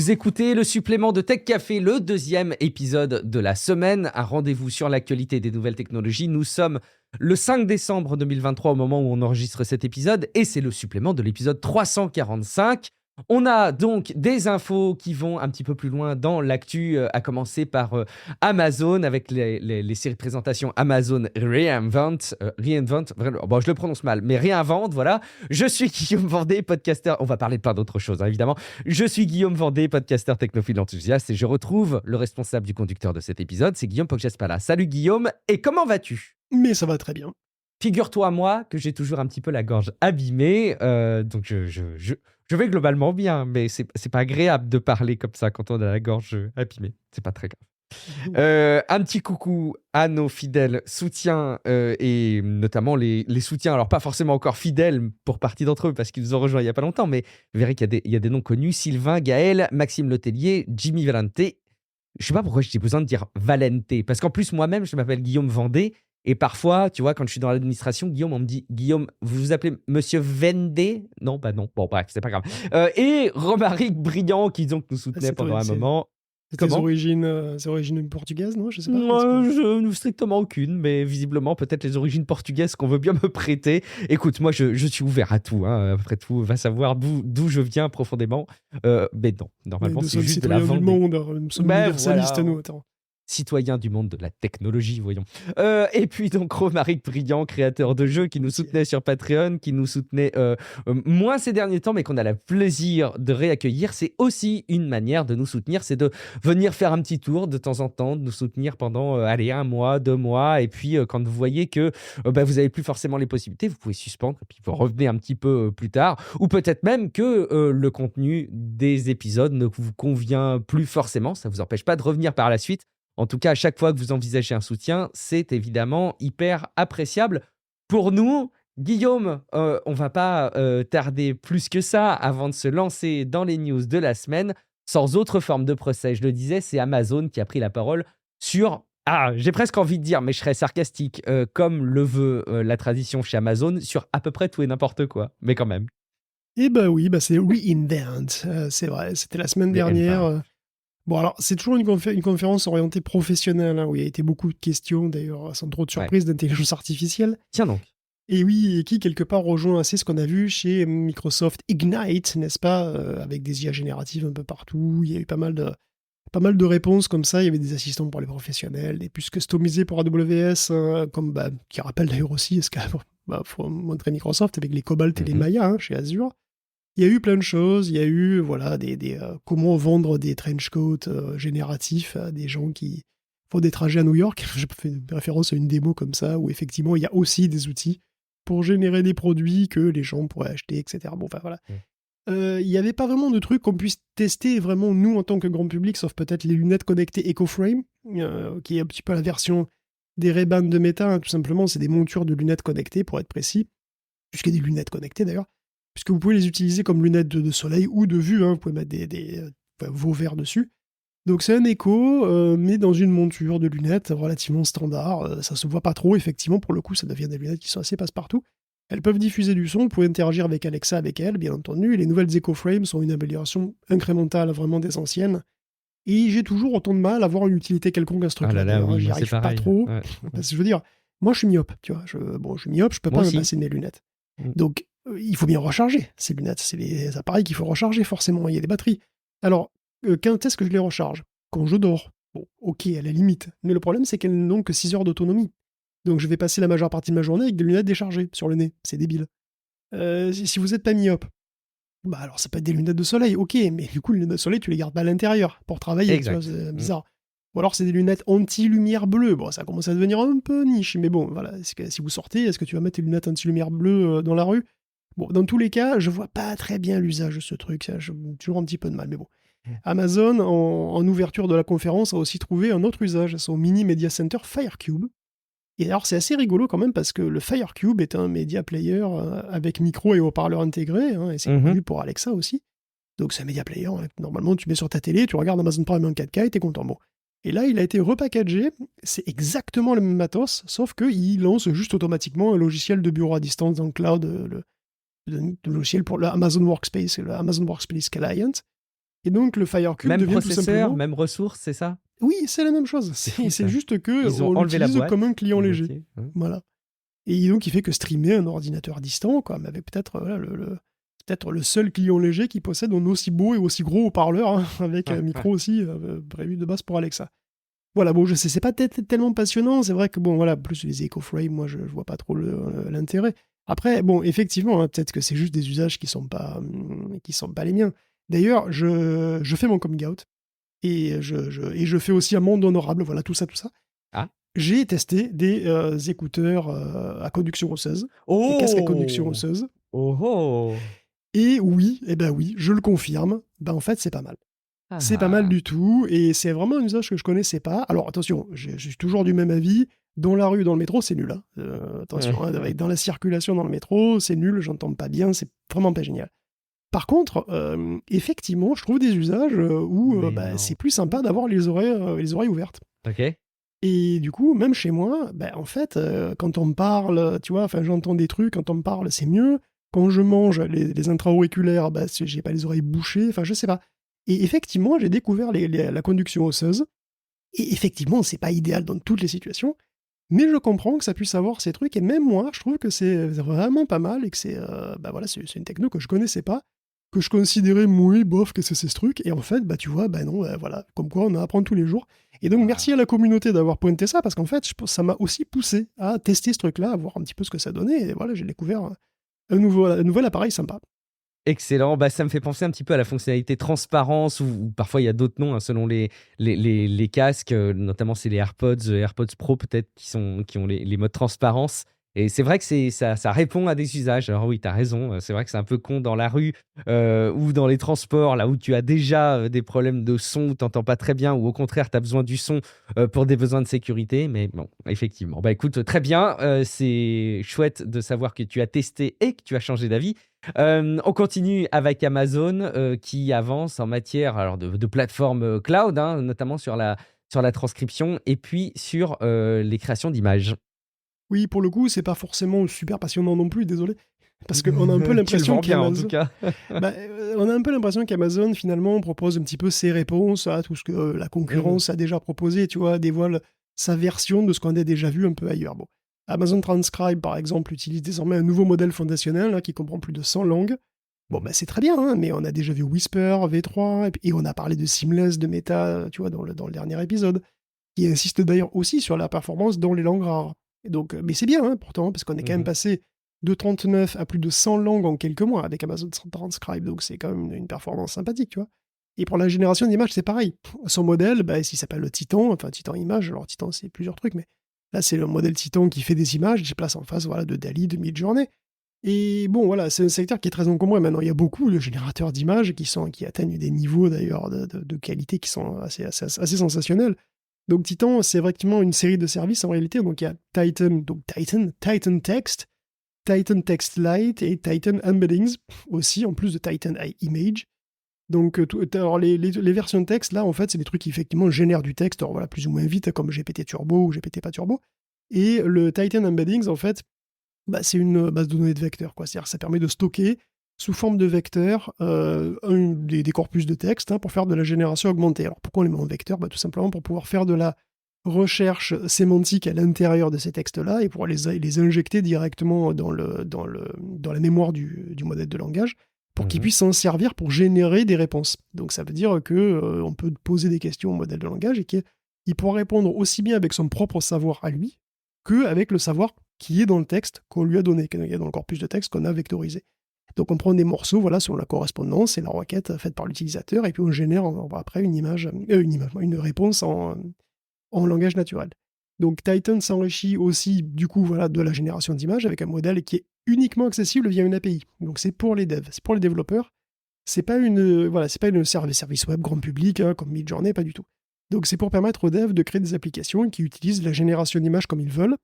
Vous écoutez le supplément de Tech Café, le deuxième épisode de la semaine. Un rendez-vous sur l'actualité des nouvelles technologies. Nous sommes le 5 décembre 2023 au moment où on enregistre cet épisode et c'est le supplément de l'épisode 345. On a donc des infos qui vont un petit peu plus loin dans l'actu, à commencer par Amazon avec les séries de présentation Amazon Reinvent, bon, je le prononce mal, mais réinvente, voilà. Je suis Guillaume Vendée, podcasteur, on va parler de plein d'autres choses, hein, évidemment. Je suis Guillaume Vendée, podcasteur technophile enthousiaste et je retrouve le responsable du conducteur de cet épisode, c'est Guillaume Poggiaspala. Salut Guillaume, et comment vas-tu ? Mais ça va très bien. Figure-toi, moi, que j'ai toujours un petit peu la gorge abîmée, donc je vais globalement bien, mais c'est pas agréable de parler comme ça quand on a la gorge abîmée. C'est pas très grave. Un petit coucou à nos fidèles soutiens et notamment les soutiens, alors pas forcément encore fidèles pour partie d'entre eux parce qu'ils nous ont rejoints il y a pas longtemps, mais vous verrez qu'il y a des noms connus: Sylvain, Gaël, Maxime Letellier, Jimmy Valente. Je sais pas pourquoi j'ai besoin de dire Valente, parce qu'en plus moi-même je m'appelle Guillaume Vendée. Et parfois, tu vois, quand je suis dans l'administration, Guillaume, on me dit « Guillaume, vous vous appelez Monsieur Vendée ?» Non, bah non. Bon, bref, c'est pas grave. Et Romaric Brillant, qui donc nous soutenait pendant un moment. C'est des origines portugaises, non? Je sais pas. Strictement aucune, mais visiblement, peut-être les origines portugaises qu'on veut bien me prêter. Écoute, moi, je suis ouvert à tout. Hein. Après tout, va savoir d'où je viens profondément. Mais non, normalement, c'est juste de la Vendée. Nous sommes universalistes, voilà. nous, attends. Citoyen du monde de la technologie, voyons. Et puis donc Romaric Brillant, créateur de jeux, qui nous soutenait sur Patreon, qui nous soutenait moins ces derniers temps, mais qu'on a le plaisir de réaccueillir. C'est aussi une manière de nous soutenir, c'est de venir faire un petit tour de temps en temps, de nous soutenir pendant, 1 mois, 2 mois, et puis quand vous voyez que vous n'avez plus forcément les possibilités, vous pouvez suspendre, et puis vous revenez un petit peu plus tard, ou peut-être même que le contenu des épisodes ne vous convient plus forcément, ça ne vous empêche pas de revenir par la suite. En tout cas, à chaque fois que vous envisagez un soutien, c'est évidemment hyper appréciable pour nous. Guillaume, on ne va pas tarder plus que ça avant de se lancer dans les news de la semaine. Sans autre forme de procès, je le disais, c'est Amazon qui a pris la parole sur... j'ai presque envie de dire, mais je serais sarcastique, comme le veut la tradition chez Amazon, sur à peu près tout et n'importe quoi, mais quand même. Eh ben oui, c'est Reinvent, c'est vrai, c'était la semaine dernière. Bon, alors, c'est toujours une conférence orientée professionnelle, hein, où il y a été beaucoup de questions, d'ailleurs, sans trop de surprise, d'intelligence artificielle. Tiens donc. Et oui, et qui, quelque part, rejoint assez ce qu'on a vu chez Microsoft Ignite, n'est-ce pas, avec des IA génératives un peu partout. Il y a eu pas mal de réponses comme ça. Il y avait des assistants pour les professionnels, des puces customisées pour AWS, qui rappellent d'ailleurs aussi ce qu'il faut montrer Microsoft avec les Cobalt et les Maya chez Azure. Il y a eu plein de choses, il y a eu comment vendre des trenchcoats génératifs à des gens qui font des trajets à New York. J'ai fait référence à une démo comme ça, où effectivement il y a aussi des outils pour générer des produits que les gens pourraient acheter, etc. Bon, enfin voilà. Il n'y avait pas vraiment de trucs qu'on puisse tester vraiment nous en tant que grand public, sauf peut-être les lunettes connectées EcoFrame, qui est un petit peu la version des Ray-Ban de Meta, hein, tout simplement. C'est des montures de lunettes connectées, pour être précis, puisqu'il y a des lunettes connectées d'ailleurs. Puisque vous pouvez les utiliser comme lunettes de soleil ou de vue, hein, vous pouvez mettre vos verres dessus. Donc c'est un Echo, mais dans une monture de lunettes relativement standard. Ça se voit pas trop, effectivement, pour le coup, ça devient des lunettes qui sont assez passe-partout. Elles peuvent diffuser du son, vous pouvez interagir avec Alexa avec elles, bien entendu. Et les nouvelles EcoFrame sont une amélioration incrémentale vraiment des anciennes. Et j'ai toujours autant de mal à avoir une utilité quelconque à ce truc-là. Oui, j'y arrive pas trop. Ouais. Parce que je veux dire, moi je suis myope, tu vois. Je suis myope, je peux pas me passer de mes lunettes. Donc, il faut bien recharger ces lunettes. C'est les appareils qu'il faut recharger, forcément. Il y a des batteries. Alors, quand est-ce que je les recharge? Quand je dors. Bon, ok, à la limite. Mais le problème, c'est qu'elles n'ont que 6 heures d'autonomie. Donc, je vais passer la majeure partie de ma journée avec des lunettes déchargées sur le nez. C'est débile. Si vous n'êtes pas myope, alors ça peut être des lunettes de soleil, ok, mais du coup, les lunettes de soleil, tu les gardes pas à l'intérieur pour travailler. Exact. Tu vois, c'est bizarre. Ou alors, c'est des lunettes anti-lumière bleue. Bon, ça commence à devenir un peu niche, mais bon, voilà. Si vous sortez, est-ce que tu vas mettre tes lunettes anti-lumière bleue dans la rue? Bon, dans tous les cas, je vois pas très bien l'usage de ce truc. Ça, j'ai toujours un petit peu de mal, mais bon. Amazon, en ouverture de la conférence, a aussi trouvé un autre usage, son mini media center FireCube. Et alors, c'est assez rigolo quand même, parce que le FireCube est un media player avec micro et haut-parleur intégrés, hein, et c'est connu pour Alexa aussi. Donc, c'est un media player. Hein. Normalement, tu mets sur ta télé, tu regardes Amazon Prime en 4K et t'es content. Bon. Et là, il a été repackagé. C'est exactement le même matos, sauf qu'il lance juste automatiquement un logiciel de bureau à distance dans le cloud, le logiciel pour le Amazon Workspace, le Amazon Workspace Client. Et donc le FireCube Même devient tout processeur, simplement... même ressources, c'est ça? Oui, c'est la même chose. C'est fou, C'est ça. juste que Ils ont on enlevé la l'utilise boîte, comme un client le léger. boîtier, hein. Voilà. Et donc, il fait que streamer un ordinateur distant, quoi, mais avec peut-être voilà, peut-être le seul client léger qui possède un aussi beau et aussi gros haut-parleur, hein, avec un micro aussi prévu de base pour Alexa. Voilà, bon, je sais, c'est pas tellement passionnant, c'est vrai que, bon, voilà, plus les EcoFrame, moi, je vois pas trop l'intérêt. Après, bon, effectivement, hein, peut-être que c'est juste des usages qui sont pas les miens. D'ailleurs, je fais mon coming out, et je fais aussi un monde honorable, voilà, tout ça. Ah. J'ai testé des écouteurs à conduction osseuse, des casques à conduction Oh! osseuse, Oh oh! et oui, eh ben oui, je le confirme, ben en fait c'est pas mal. C'est pas mal Ah! du tout, et c'est vraiment un usage que je connaissais pas. Alors attention, je suis toujours du même avis, dans la rue, dans le métro, c'est nul. Hein. Attention, hein, dans la circulation dans le métro, c'est nul, j'entends pas bien, c'est vraiment pas génial. Par contre, effectivement, je trouve des usages où Mais bah, non. c'est plus sympa d'avoir les oreilles ouvertes. OK. Et du coup, même chez moi, ben, en fait, quand on me parle, tu vois, enfin, j'entends des trucs, quand on me parle, c'est mieux. Quand je mange, les intra-auriculaires, bah, j'ai pas les oreilles bouchées, enfin, je sais pas. Et effectivement, j'ai découvert la conduction osseuse. Et effectivement, c'est pas idéal dans toutes les situations, mais je comprends que ça puisse avoir ces trucs. Et même moi, je trouve que c'est vraiment pas mal et que bah voilà, c'est une techno que je connaissais pas, que je considérais, oui, bof, qu'est-ce que c'est ce truc? Et en fait, bah tu vois, bah non, voilà, comme quoi on en apprend tous les jours. Et donc, merci Ah. à la communauté d'avoir pointé ça, parce qu'en fait, je pense que ça m'a aussi poussé à tester ce truc-là, à voir un petit peu ce que ça donnait. Et voilà, j'ai découvert un nouvel appareil sympa. Excellent. Bah, ça me fait penser un petit peu à la fonctionnalité transparence ou parfois il y a d'autres noms, hein, selon les casques, notamment c'est les AirPods Pro peut-être qui ont les modes transparence et c'est vrai que ça répond à des usages. Alors oui, tu as raison, c'est vrai que c'est un peu con dans la rue, ou dans les transports, là où tu as déjà, des problèmes de son, où tu entends pas très bien ou au contraire tu as besoin du son, pour des besoins de sécurité. Mais bon, effectivement. Bah, écoute, très bien, c'est chouette de savoir que tu as testé et que tu as changé d'avis. On continue avec Amazon, qui avance en matière alors de plateforme, cloud, hein, notamment sur la transcription et puis sur, les créations d'images. Oui, pour le coup, c'est pas forcément super passionnant non plus, désolé. Parce qu'on a un peu Tu le l'impression vends bien en tout qu'Amazon... cas. Bah, on a un peu l'impression qu'Amazon, finalement, propose un petit peu ses réponses à tout ce que la Mmh. concurrence a déjà proposé, tu vois, dévoile sa version de ce qu'on a déjà vu un peu ailleurs. Bon. Amazon Transcribe, par exemple, utilise désormais un nouveau modèle fondationnel qui comprend plus de 100 langues. Bon, bah, c'est très bien, hein, mais on a déjà vu Whisper, V3, et on a parlé de Seamless, de Meta, tu vois, dans le dernier épisode, qui insiste d'ailleurs aussi sur la performance dans les langues rares. Et donc, mais c'est bien, hein, pourtant, parce qu'on est quand même Mmh. passé de 39 à plus de 100 langues en quelques mois avec Amazon Transcribe, donc c'est quand même une performance sympathique, tu vois. Et pour la génération d'images, c'est pareil. Son modèle, bah, il s'appelle le Titan, enfin Titan Image, alors Titan c'est plusieurs trucs, mais là c'est le modèle Titan qui fait des images, je place en face voilà, de DALL-E, de Midjourney. Et bon, voilà, c'est un secteur qui est très encombré maintenant. Il y a beaucoup de générateurs d'images qui atteignent des niveaux d'ailleurs de qualité qui sont assez sensationnels. Donc Titan, c'est vraiment une série de services en réalité. Donc il y a Titan Text, Titan Text Lite et Titan Embeddings aussi, en plus de Titan Image. Donc alors les versions de texte, là, en fait, c'est des trucs qui effectivement génèrent du texte, alors voilà, plus ou moins vite, comme GPT Turbo ou GPT pas Turbo. Et le Titan Embeddings, en fait, bah, c'est une base de données de vecteurs, quoi. C'est-à-dire que ça permet de stocker sous forme de vecteurs des corpus de texte pour faire de la génération augmentée. Alors pourquoi on les met en vecteur? Tout simplement pour pouvoir faire de la recherche sémantique à l'intérieur de ces textes-là et pouvoir les injecter directement dans la mémoire du modèle de langage pour qu'il Mmh. puisse s'en servir pour générer des réponses. Donc ça veut dire que on peut poser des questions au modèle de langage et qu'il pourra répondre aussi bien avec son propre savoir à lui qu'avec le savoir qui est dans le texte qu'on lui a donné, qui est dans le corpus de texte qu'on a vectorisé. Donc on prend des morceaux, voilà, selon la correspondance et la requête faite par l'utilisateur, et puis on génère après une réponse en langage naturel. Donc Titan s'enrichit aussi du coup voilà, de la génération d'images avec un modèle qui est uniquement accessible via une API. Donc c'est pour les devs, c'est pour les développeurs. C'est pas une service web grand public comme Midjourney, pas du tout. Donc c'est pour permettre aux devs de créer des applications qui utilisent la génération d'images comme ils veulent.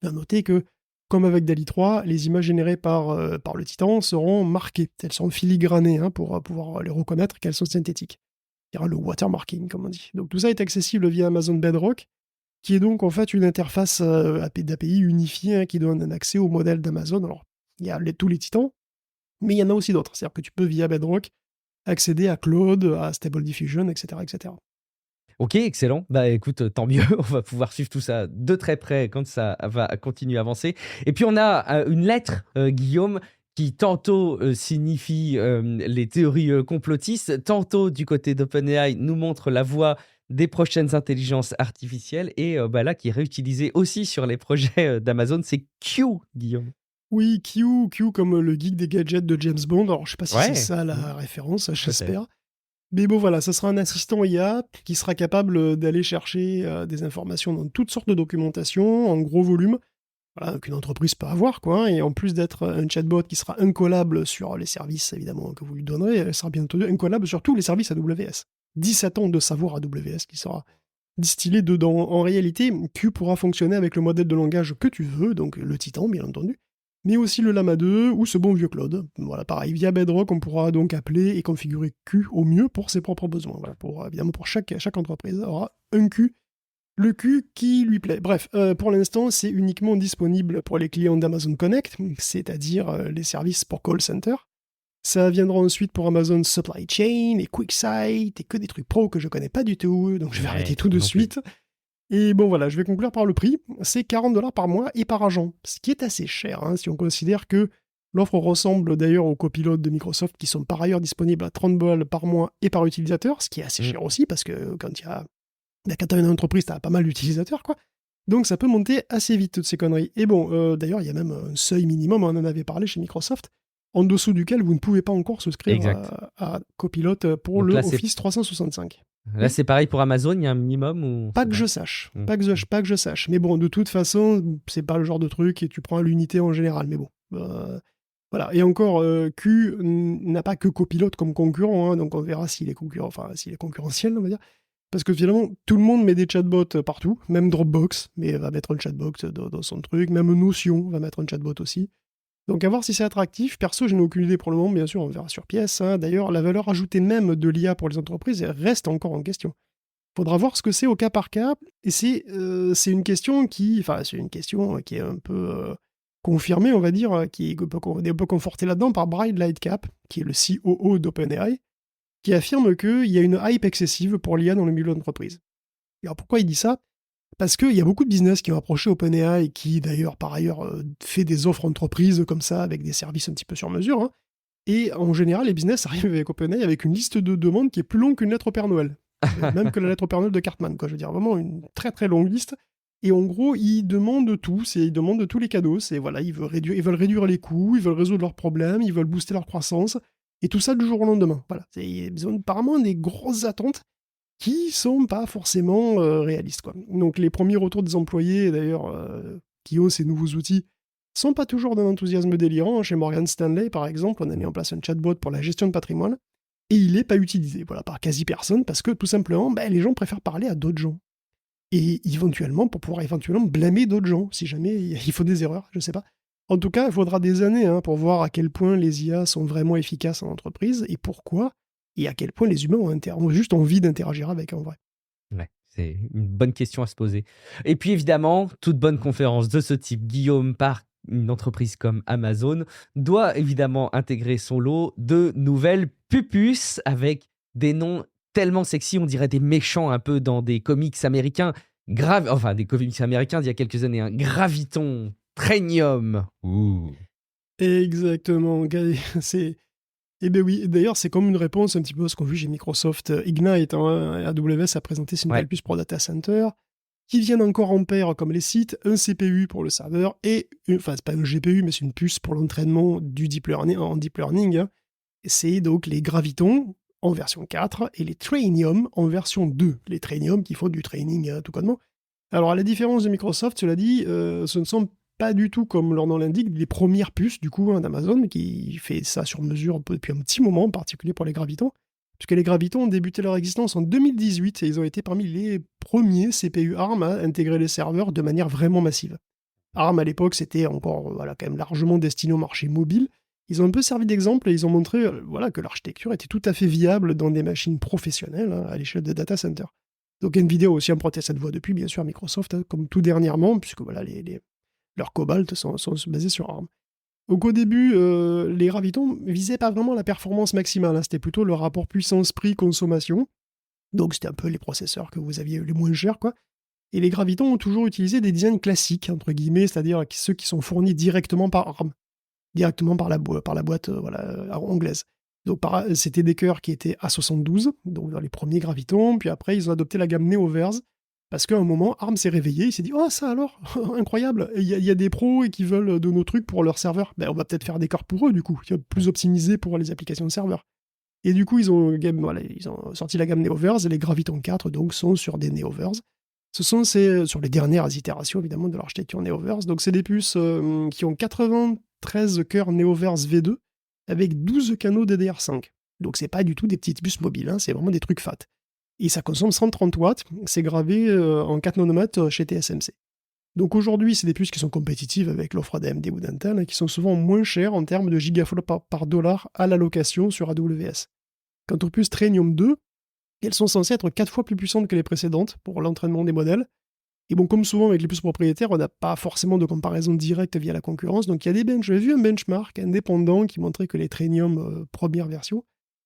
À noter que, comme avec DALL-E 3, les images générées par le Titan seront marquées. Elles seront filigranées pour pouvoir les reconnaître qu'elles sont synthétiques. Il y aura le watermarking, comme on dit. Donc tout ça est accessible via Amazon Bedrock, qui est donc en fait une interface d'API unifiée qui donne un accès au modèle d'Amazon. Alors, il y a tous les Titans, mais il y en a aussi d'autres. C'est-à-dire que tu peux, via Bedrock, accéder à Claude, à Stable Diffusion, etc., etc. Ok, excellent. Bah écoute, tant mieux. On va pouvoir suivre tout ça de très près quand ça va continuer à avancer. Et puis on a une lettre, Guillaume, qui tantôt signifie les théories complotistes, tantôt du côté d'OpenAI nous montre la voie des prochaines intelligences artificielles et bah là qui est réutilisée aussi sur les projets d'Amazon, c'est Q, Guillaume. Oui, Q comme le geek des gadgets de James Bond. Alors, je sais pas si c'est Ouais, ça la référence, peut-être. j'espère. Mais bon, voilà, ça sera un assistant IA qui sera capable d'aller chercher des informations dans toutes sortes de documentation, en gros volume, voilà, qu'une entreprise peut avoir, quoi. Et en plus d'être un chatbot qui sera incollable sur les services, évidemment, que vous lui donnerez, elle sera bien entendu incollable sur tous les services AWS. 17 ans de savoir AWS qui sera distillé dedans. En réalité, Q pourra fonctionner avec le modèle de langage que tu veux, donc le Titan, bien entendu, mais aussi le Llama 2 ou ce bon vieux Claude. Voilà, pareil, via Bedrock, on pourra donc appeler et configurer Q au mieux pour ses propres besoins. Voilà, évidemment, pour chaque entreprise aura un Q, le Q qui lui plaît. Bref, pour l'instant, c'est uniquement disponible pour les clients d'Amazon Connect, c'est-à-dire les services pour call center. Ça viendra ensuite pour Amazon Supply Chain et QuickSight et que des trucs pro que je connais pas du tout, donc je vais arrêter tout de suite. Et bon voilà, je vais conclure par le prix. C'est 40$ par mois et par agent, ce qui est assez cher hein, si on considère que l'offre ressemble d'ailleurs aux copilotes de Microsoft qui sont par ailleurs disponibles à 30$ par mois et par utilisateur, ce qui est assez cher aussi parce que quand tu as une entreprise, tu as pas mal d'utilisateurs quoi. Donc ça peut monter assez vite toutes ces conneries. Et bon, d'ailleurs, il y a même un seuil minimum, on en avait parlé chez Microsoft, en dessous duquel vous ne pouvez pas encore souscrire Exact. à Copilot pour Donc le là, Office 365. là, c'est pareil pour Amazon, il y a un minimum ou Pas c'est que bon? je sache. Mm. Pas que je sache. Mais bon, de toute façon, c'est pas le genre de truc et tu prends à l'unité en général. Mais bon. Voilà. Et encore, Q n'a pas que Copilot comme concurrent, hein, donc on verra s'il est s'il est concurrentiel, on va dire. Parce que finalement, tout le monde met des chatbots partout, même Dropbox, mais va mettre un chatbot dans son truc, même Notion va mettre un chatbot aussi. Donc à voir si c'est attractif. Perso, je n'ai aucune idée pour le moment, bien sûr, on verra sur pièce. Hein. D'ailleurs, la valeur ajoutée même de l'IA pour les entreprises reste encore en question. Faudra voir ce que c'est au cas par cas. Et c'est une question qui est un peu confirmée, on va dire, qui est un peu confortée là-dedans par Brad Lightcap, qui est le COO d'OpenAI, qui affirme qu'il y a une hype excessive pour l'IA dans le milieu de l'entreprise. Alors pourquoi il dit ça? Parce qu'il y a beaucoup de business qui ont approché OpenAI et qui, d'ailleurs, par ailleurs, fait des offres entreprises comme ça, avec des services un petit peu sur mesure. Hein. Et en général, les business arrivent avec OpenAI avec une liste de demandes qui est plus longue qu'une lettre au Père Noël. Même que la lettre au Père Noël de Cartman, quoi. Je veux dire, vraiment une très très longue liste. Et en gros, ils demandent tout, ils demandent tous les cadeaux. C'est voilà, ils veulent réduire les coûts, ils veulent résoudre leurs problèmes, ils veulent booster leur croissance. Et tout ça du jour au lendemain. Voilà. Ils ont apparemment des grosses attentes qui sont pas forcément réalistes, quoi. Donc les premiers retours des employés, d'ailleurs, qui ont ces nouveaux outils, sont pas toujours d'un enthousiasme délirant. Chez Morgan Stanley, par exemple, on a mis en place un chatbot pour la gestion de patrimoine, et il n'est pas utilisé, voilà, par quasi personne, parce que tout simplement, les gens préfèrent parler à d'autres gens. Et éventuellement, pour pouvoir éventuellement blâmer d'autres gens, si jamais il faut des erreurs, je sais pas. En tout cas, il faudra des années hein, pour voir à quel point les IA sont vraiment efficaces en entreprise, et pourquoi, et à quel point les humains ont juste envie d'interagir avec, en vrai. Ouais, c'est une bonne question à se poser. Et puis évidemment, toute bonne conférence de ce type, Guillaume, par une entreprise comme Amazon, doit évidemment intégrer son lot de nouvelles pupus avec des noms tellement sexy, on dirait des méchants un peu dans des comics américains, enfin des comics américains d'il y a quelques années, un Graviton, Trainium. Ouh. Exactement, c'est... Eh bien oui, d'ailleurs c'est comme une réponse un petit peu à ce qu'on a vu chez Microsoft Ignite, hein. AWS a présenté ses nouvelles puces pour data center, qui viennent encore en paire comme les sites, un CPU pour le serveur, et, enfin c'est pas un GPU, mais c'est une puce pour l'entraînement du deep learning, en deep learning. Hein. C'est donc les Gravitons en version 4 et les Trainium en version 2. Les Trainium qui font du training tout connement. Alors à la différence de Microsoft, cela dit, ce ne sont pas du tout, comme leur nom l'indique, les premières puces du coup hein, d'Amazon, qui fait ça sur mesure depuis un petit moment, en particulier pour les Gravitons, puisque les Gravitons ont débuté leur existence en 2018 et ils ont été parmi les premiers CPU ARM à intégrer les serveurs de manière vraiment massive. ARM à l'époque, c'était encore quand même largement destiné au marché mobile. Ils ont un peu servi d'exemple et ils ont montré que l'architecture était tout à fait viable dans des machines professionnelles hein, à l'échelle de data center. Donc Nvidia a aussi emprunté cette voie depuis, bien sûr, Microsoft, hein, comme tout dernièrement, puisque leurs Cobalt sont basés sur ARM. Donc au début, les gravitons visaient pas vraiment la performance maximale, hein, c'était plutôt le rapport puissance-prix-consommation. Donc c'était un peu les processeurs que vous aviez les moins chers, quoi. Et les gravitons ont toujours utilisé des designs classiques, entre guillemets, c'est-à-dire ceux qui sont fournis directement par ARM, directement par la boîte anglaise. Donc c'était des cœurs qui étaient A72, donc dans les premiers gravitons, puis après ils ont adopté la gamme Neoverse, parce qu'à un moment, ARM s'est réveillé, il s'est dit «Oh ça alors incroyable, il y a des pros qui veulent de nos trucs pour leur serveur, ben, on va peut-être faire des cœurs pour eux du coup, plus optimisés pour les applications de serveur». Et du coup, ils ont sorti la gamme Neoverse, et les Graviton 4 donc, sont sur des Neoverse. Ce sont sur les dernières itérations évidemment de l'architecture Neoverse. Donc c'est des puces qui ont 93 cœurs Neoverse V2 avec 12 canaux DDR5. Donc c'est pas du tout des petites puces mobiles, hein, c'est vraiment des trucs fat. Et ça consomme 130 watts, c'est gravé en 4 nanomètres chez TSMC. Donc aujourd'hui, c'est des puces qui sont compétitives avec l'offre d'AMD ou d'Intel, et qui sont souvent moins chères en termes de gigaflops par dollar à la location sur AWS. Quant aux puces Trainium 2, elles sont censées être 4 fois plus puissantes que les précédentes pour l'entraînement des modèles. Et bon, comme souvent avec les puces propriétaires, on n'a pas forcément de comparaison directe via la concurrence. Donc il y a j'avais vu un benchmark indépendant qui montrait que les Trainium première version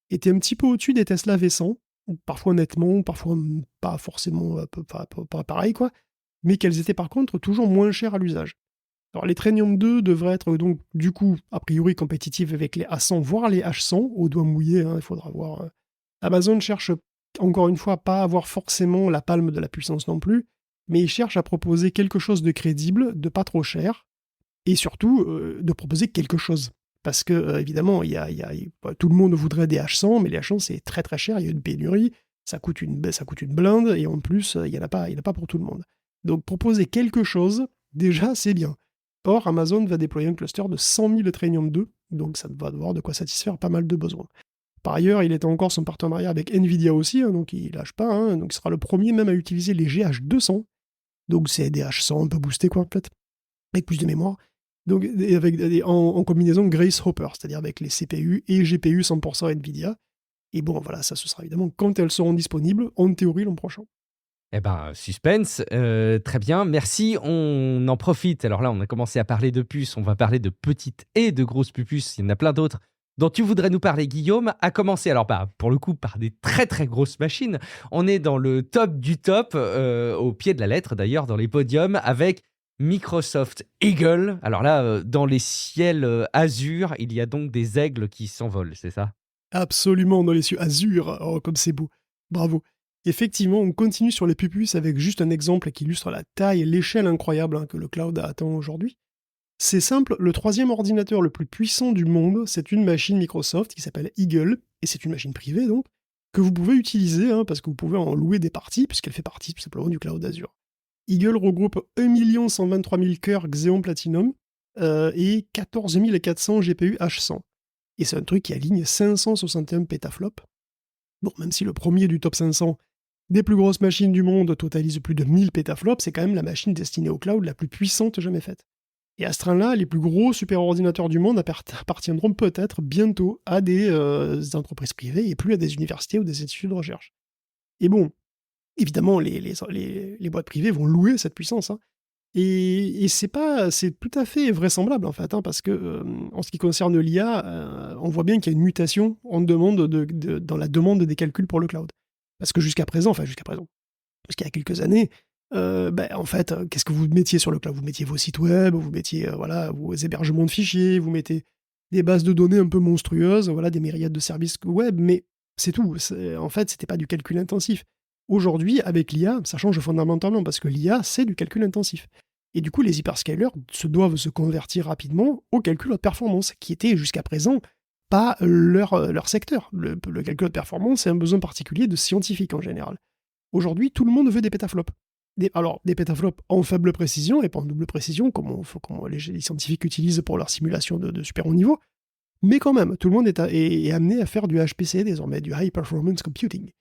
étaient un petit peu au-dessus des Tesla V100, parfois nettement, parfois pas forcément pas pareil, quoi, mais qu'elles étaient par contre toujours moins chères à l'usage. Alors les Trainium 2 devraient être donc du coup a priori compétitives avec les A100 voire les H100 au doigt mouillé, hein, il faudra voir. Amazon cherche encore une fois pas à avoir forcément la palme de la puissance non plus, mais il cherche à proposer quelque chose de crédible, de pas trop cher, et surtout de proposer quelque chose. Parce que évidemment, tout le monde voudrait des H100, mais les H100 c'est très très cher, il y a une pénurie, ça coûte une blinde, et en plus il n'y en a pas pour tout le monde. Donc proposer quelque chose, déjà c'est bien. Or, Amazon va déployer un cluster de 100 000 Trainium 2, donc ça va avoir de quoi satisfaire pas mal de besoins. Par ailleurs, il étend encore son partenariat avec Nvidia aussi, hein, donc il lâche pas, hein, donc il sera le premier même à utiliser les GH200, donc c'est des H100 un peu boostés quoi, en fait, avec plus de mémoire, donc en combinaison Grace Hopper, c'est-à-dire avec les CPU et GPU 100% Nvidia. Et bon, voilà, ça ce sera évidemment quand elles seront disponibles, en théorie l'an prochain. Eh ben, suspense, très bien, merci. On en profite. Alors là, on a commencé à parler de puces, on va parler de petites et de grosses puces. Il y en a plein d'autres dont tu voudrais nous parler, Guillaume. À commencer, alors pour le coup, par des très très grosses machines. On est dans le top du top, au pied de la lettre d'ailleurs, dans les podiums, avec Microsoft Eagle. Alors là, dans les ciels azur, il y a donc des aigles qui s'envolent, c'est ça? Absolument, dans les cieux azur, oh comme c'est beau, bravo. Effectivement, on continue sur les pupus avec juste un exemple qui illustre la taille et l'échelle incroyable, hein, que le cloud atteint aujourd'hui. C'est simple, le troisième ordinateur le plus puissant du monde, c'est une machine Microsoft qui s'appelle Eagle, et c'est une machine privée donc, que vous pouvez utiliser, hein, parce que vous pouvez en louer des parties, puisqu'elle fait partie tout simplement du cloud Azure. Eagle regroupe 1 123 000 cœurs Xeon Platinum et 14 400 GPU H100. Et c'est un truc qui aligne 561 pétaflops. Bon, même si le premier du top 500 des plus grosses machines du monde totalise plus de 1000 pétaflops, c'est quand même la machine destinée au cloud la plus puissante jamais faite. Et à ce train-là, les plus gros superordinateurs du monde appartiendront peut-être bientôt à des entreprises privées et plus à des universités ou des instituts de recherche. Et bon, évidemment, les boîtes privées vont louer cette puissance, hein. Et c'est tout à fait vraisemblable en fait, hein, parce que en ce qui concerne l'IA, on voit bien qu'il y a une mutation dans la demande des calculs pour le cloud. Parce que jusqu'à présent, jusqu'à quelques années, en fait, qu'est-ce que vous mettiez sur le cloud? Vous mettiez vos sites web, vous mettiez vos hébergements de fichiers, vous mettez des bases de données un peu monstrueuses, des myriades de services web, mais c'est tout. En fait, c'était pas du calcul intensif. Aujourd'hui, avec l'IA, ça change fondamentalement, parce que l'IA, c'est du calcul intensif. Et du coup, les hyperscalers doivent se convertir rapidement au calcul haute performance, qui était jusqu'à présent pas leur secteur. Le calcul haute performance, c'est un besoin particulier de scientifiques en général. Aujourd'hui, tout le monde veut des pétaflops. Des pétaflops en faible précision et pas en double précision, comme les scientifiques utilisent pour leur simulation de super haut niveau. Mais quand même, tout le monde est amené à faire du HPC désormais, du High Performance Computing.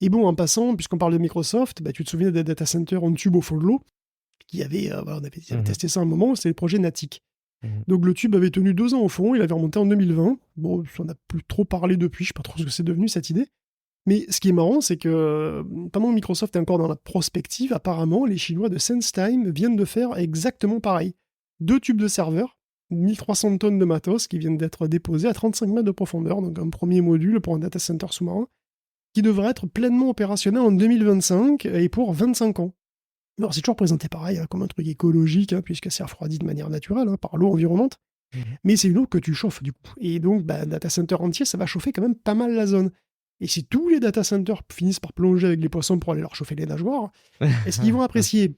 Et bon, en passant, puisqu'on parle de Microsoft, tu te souviens des data centers en tube au fond de l'eau, on avait testé ça un moment, c'est le projet Natic. Donc le tube avait tenu 2 ans au fond, il avait remonté en 2020. Bon, on n'a plus trop parlé depuis, je sais pas trop ce que c'est devenu cette idée. Mais ce qui est marrant, c'est que pendant que Microsoft est encore dans la prospective, apparemment, les Chinois de SenseTime viennent de faire exactement pareil. 2 tubes de serveurs, 1300 tonnes de matos qui viennent d'être déposées à 35 mètres de profondeur, donc un premier module pour un data center sous-marin, qui devrait être pleinement opérationnel en 2025 et pour 25 ans. Alors c'est toujours présenté pareil, comme un truc écologique, puisque c'est refroidi de manière naturelle par l'eau environnante, mais c'est une eau que tu chauffes du coup. Et donc, un data center entier, ça va chauffer quand même pas mal la zone. Et si tous les data centers finissent par plonger avec les poissons pour aller leur chauffer les nageoires, est-ce qu'ils vont apprécier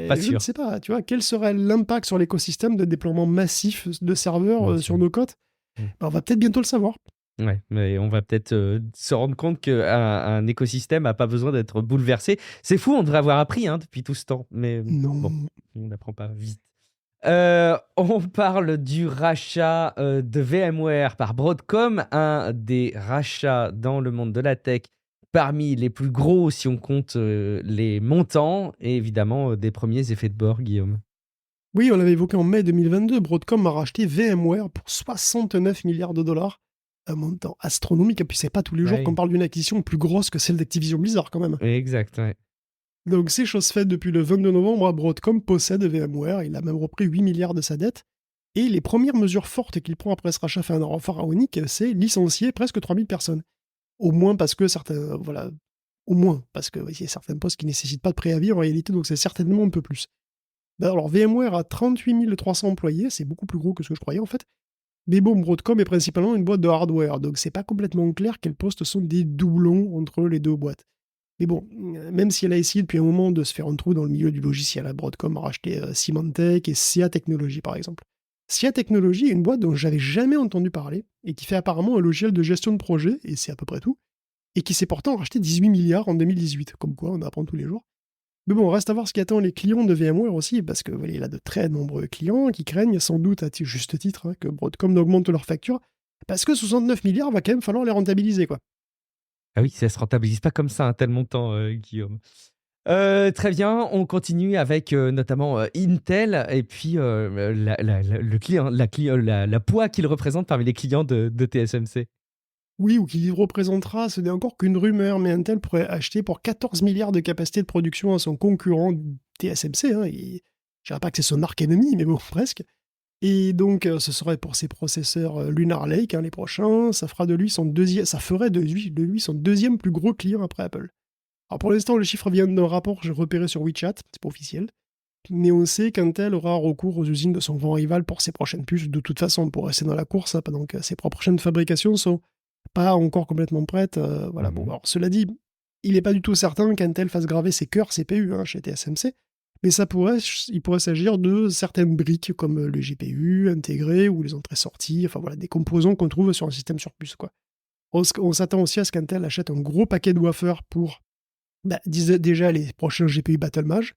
Pas Je ne sûr. sais pas, tu vois, quel serait l'impact sur l'écosystème de déploiement massif de serveurs Mon sur Dieu. nos côtes? On va peut-être bientôt le savoir. Ouais, mais on va peut-être se rendre compte qu'un écosystème n'a pas besoin d'être bouleversé. C'est fou, on devrait avoir appris depuis tout ce temps, mais bon, Non. on n'apprend pas vite. On parle du rachat de VMware par Broadcom, un des rachats dans le monde de la tech parmi les plus gros si on compte les montants et évidemment des premiers effets de bord, Guillaume. Oui, on l'avait évoqué en mai 2022, Broadcom a racheté VMware pour 69 milliards de dollars. Un montant astronomique, et puis c'est pas tous les jours qu'on parle d'une acquisition plus grosse que celle d'Activision Blizzard quand même. Exact, ouais. Donc c'est chose faite depuis le 22 novembre, Broadcom possède VMware, il a même repris 8 milliards de sa dette. Et les premières mesures fortes qu'il prend après ce rachat pharaonique, c'est licencier presque 3000 personnes. Au moins parce que certains, au moins parce que il y a certains postes qui nécessitent pas de préavis en réalité, donc c'est certainement un peu plus. Alors VMware a 38 300 employés, c'est beaucoup plus gros que ce que je croyais en fait. Mais bon, Broadcom est principalement une boîte de hardware, donc c'est pas complètement clair quels postes sont des doublons entre les deux boîtes. Mais bon, même si elle a essayé depuis un moment de se faire un trou dans le milieu du logiciel, Broadcom a racheté Symantec et SIA Technologies par exemple. SIA Technologies est une boîte dont j'avais jamais entendu parler et qui fait apparemment un logiciel de gestion de projet, et c'est à peu près tout, et qui s'est pourtant racheté 18 milliards en 2018, comme quoi on apprend tous les jours. Mais bon, reste à voir ce qui attend les clients de VMware aussi, parce qu'il a de très nombreux clients qui craignent sans doute à juste titre que Broadcom augmente leurs factures, parce que 69 milliards va quand même falloir les rentabiliser, quoi. Ah oui, ça se rentabilise pas comme ça un tel montant, Guillaume. Très bien, on continue avec notamment Intel et puis le client, la poids qu'il représente parmi les clients de TSMC. Oui, ou qui représentera, ce n'est encore qu'une rumeur, mais Intel pourrait acheter pour 14 milliards de capacité de production à son concurrent TSMC. Je ne dirais pas que c'est son arc ennemi, mais bon, presque. Et donc, ce serait pour ses processeurs Lunar Lake, les prochains. Ça ferait de lui son deuxième plus gros client après Apple. Alors pour l'instant, le chiffre vient d'un rapport que j'ai repéré sur WeChat, c'est pas officiel. Mais on sait qu'Intel aura recours aux usines de son grand rival pour ses prochaines puces. De toute façon, pour rester dans la course, pendant que ses prochaines fabrications sont pas encore complètement prête. Voilà. Bon, alors, cela dit, il n'est pas du tout certain qu'Intel fasse graver ses cœurs CPU chez TSMC, mais il pourrait s'agir de certaines briques comme le GPU intégré ou les entrées-sorties, enfin voilà, des composants qu'on trouve sur un système sur puce, quoi. On s'attend aussi à ce qu'Intel achète un gros paquet de wafers pour déjà les prochains GPU Battle Mage,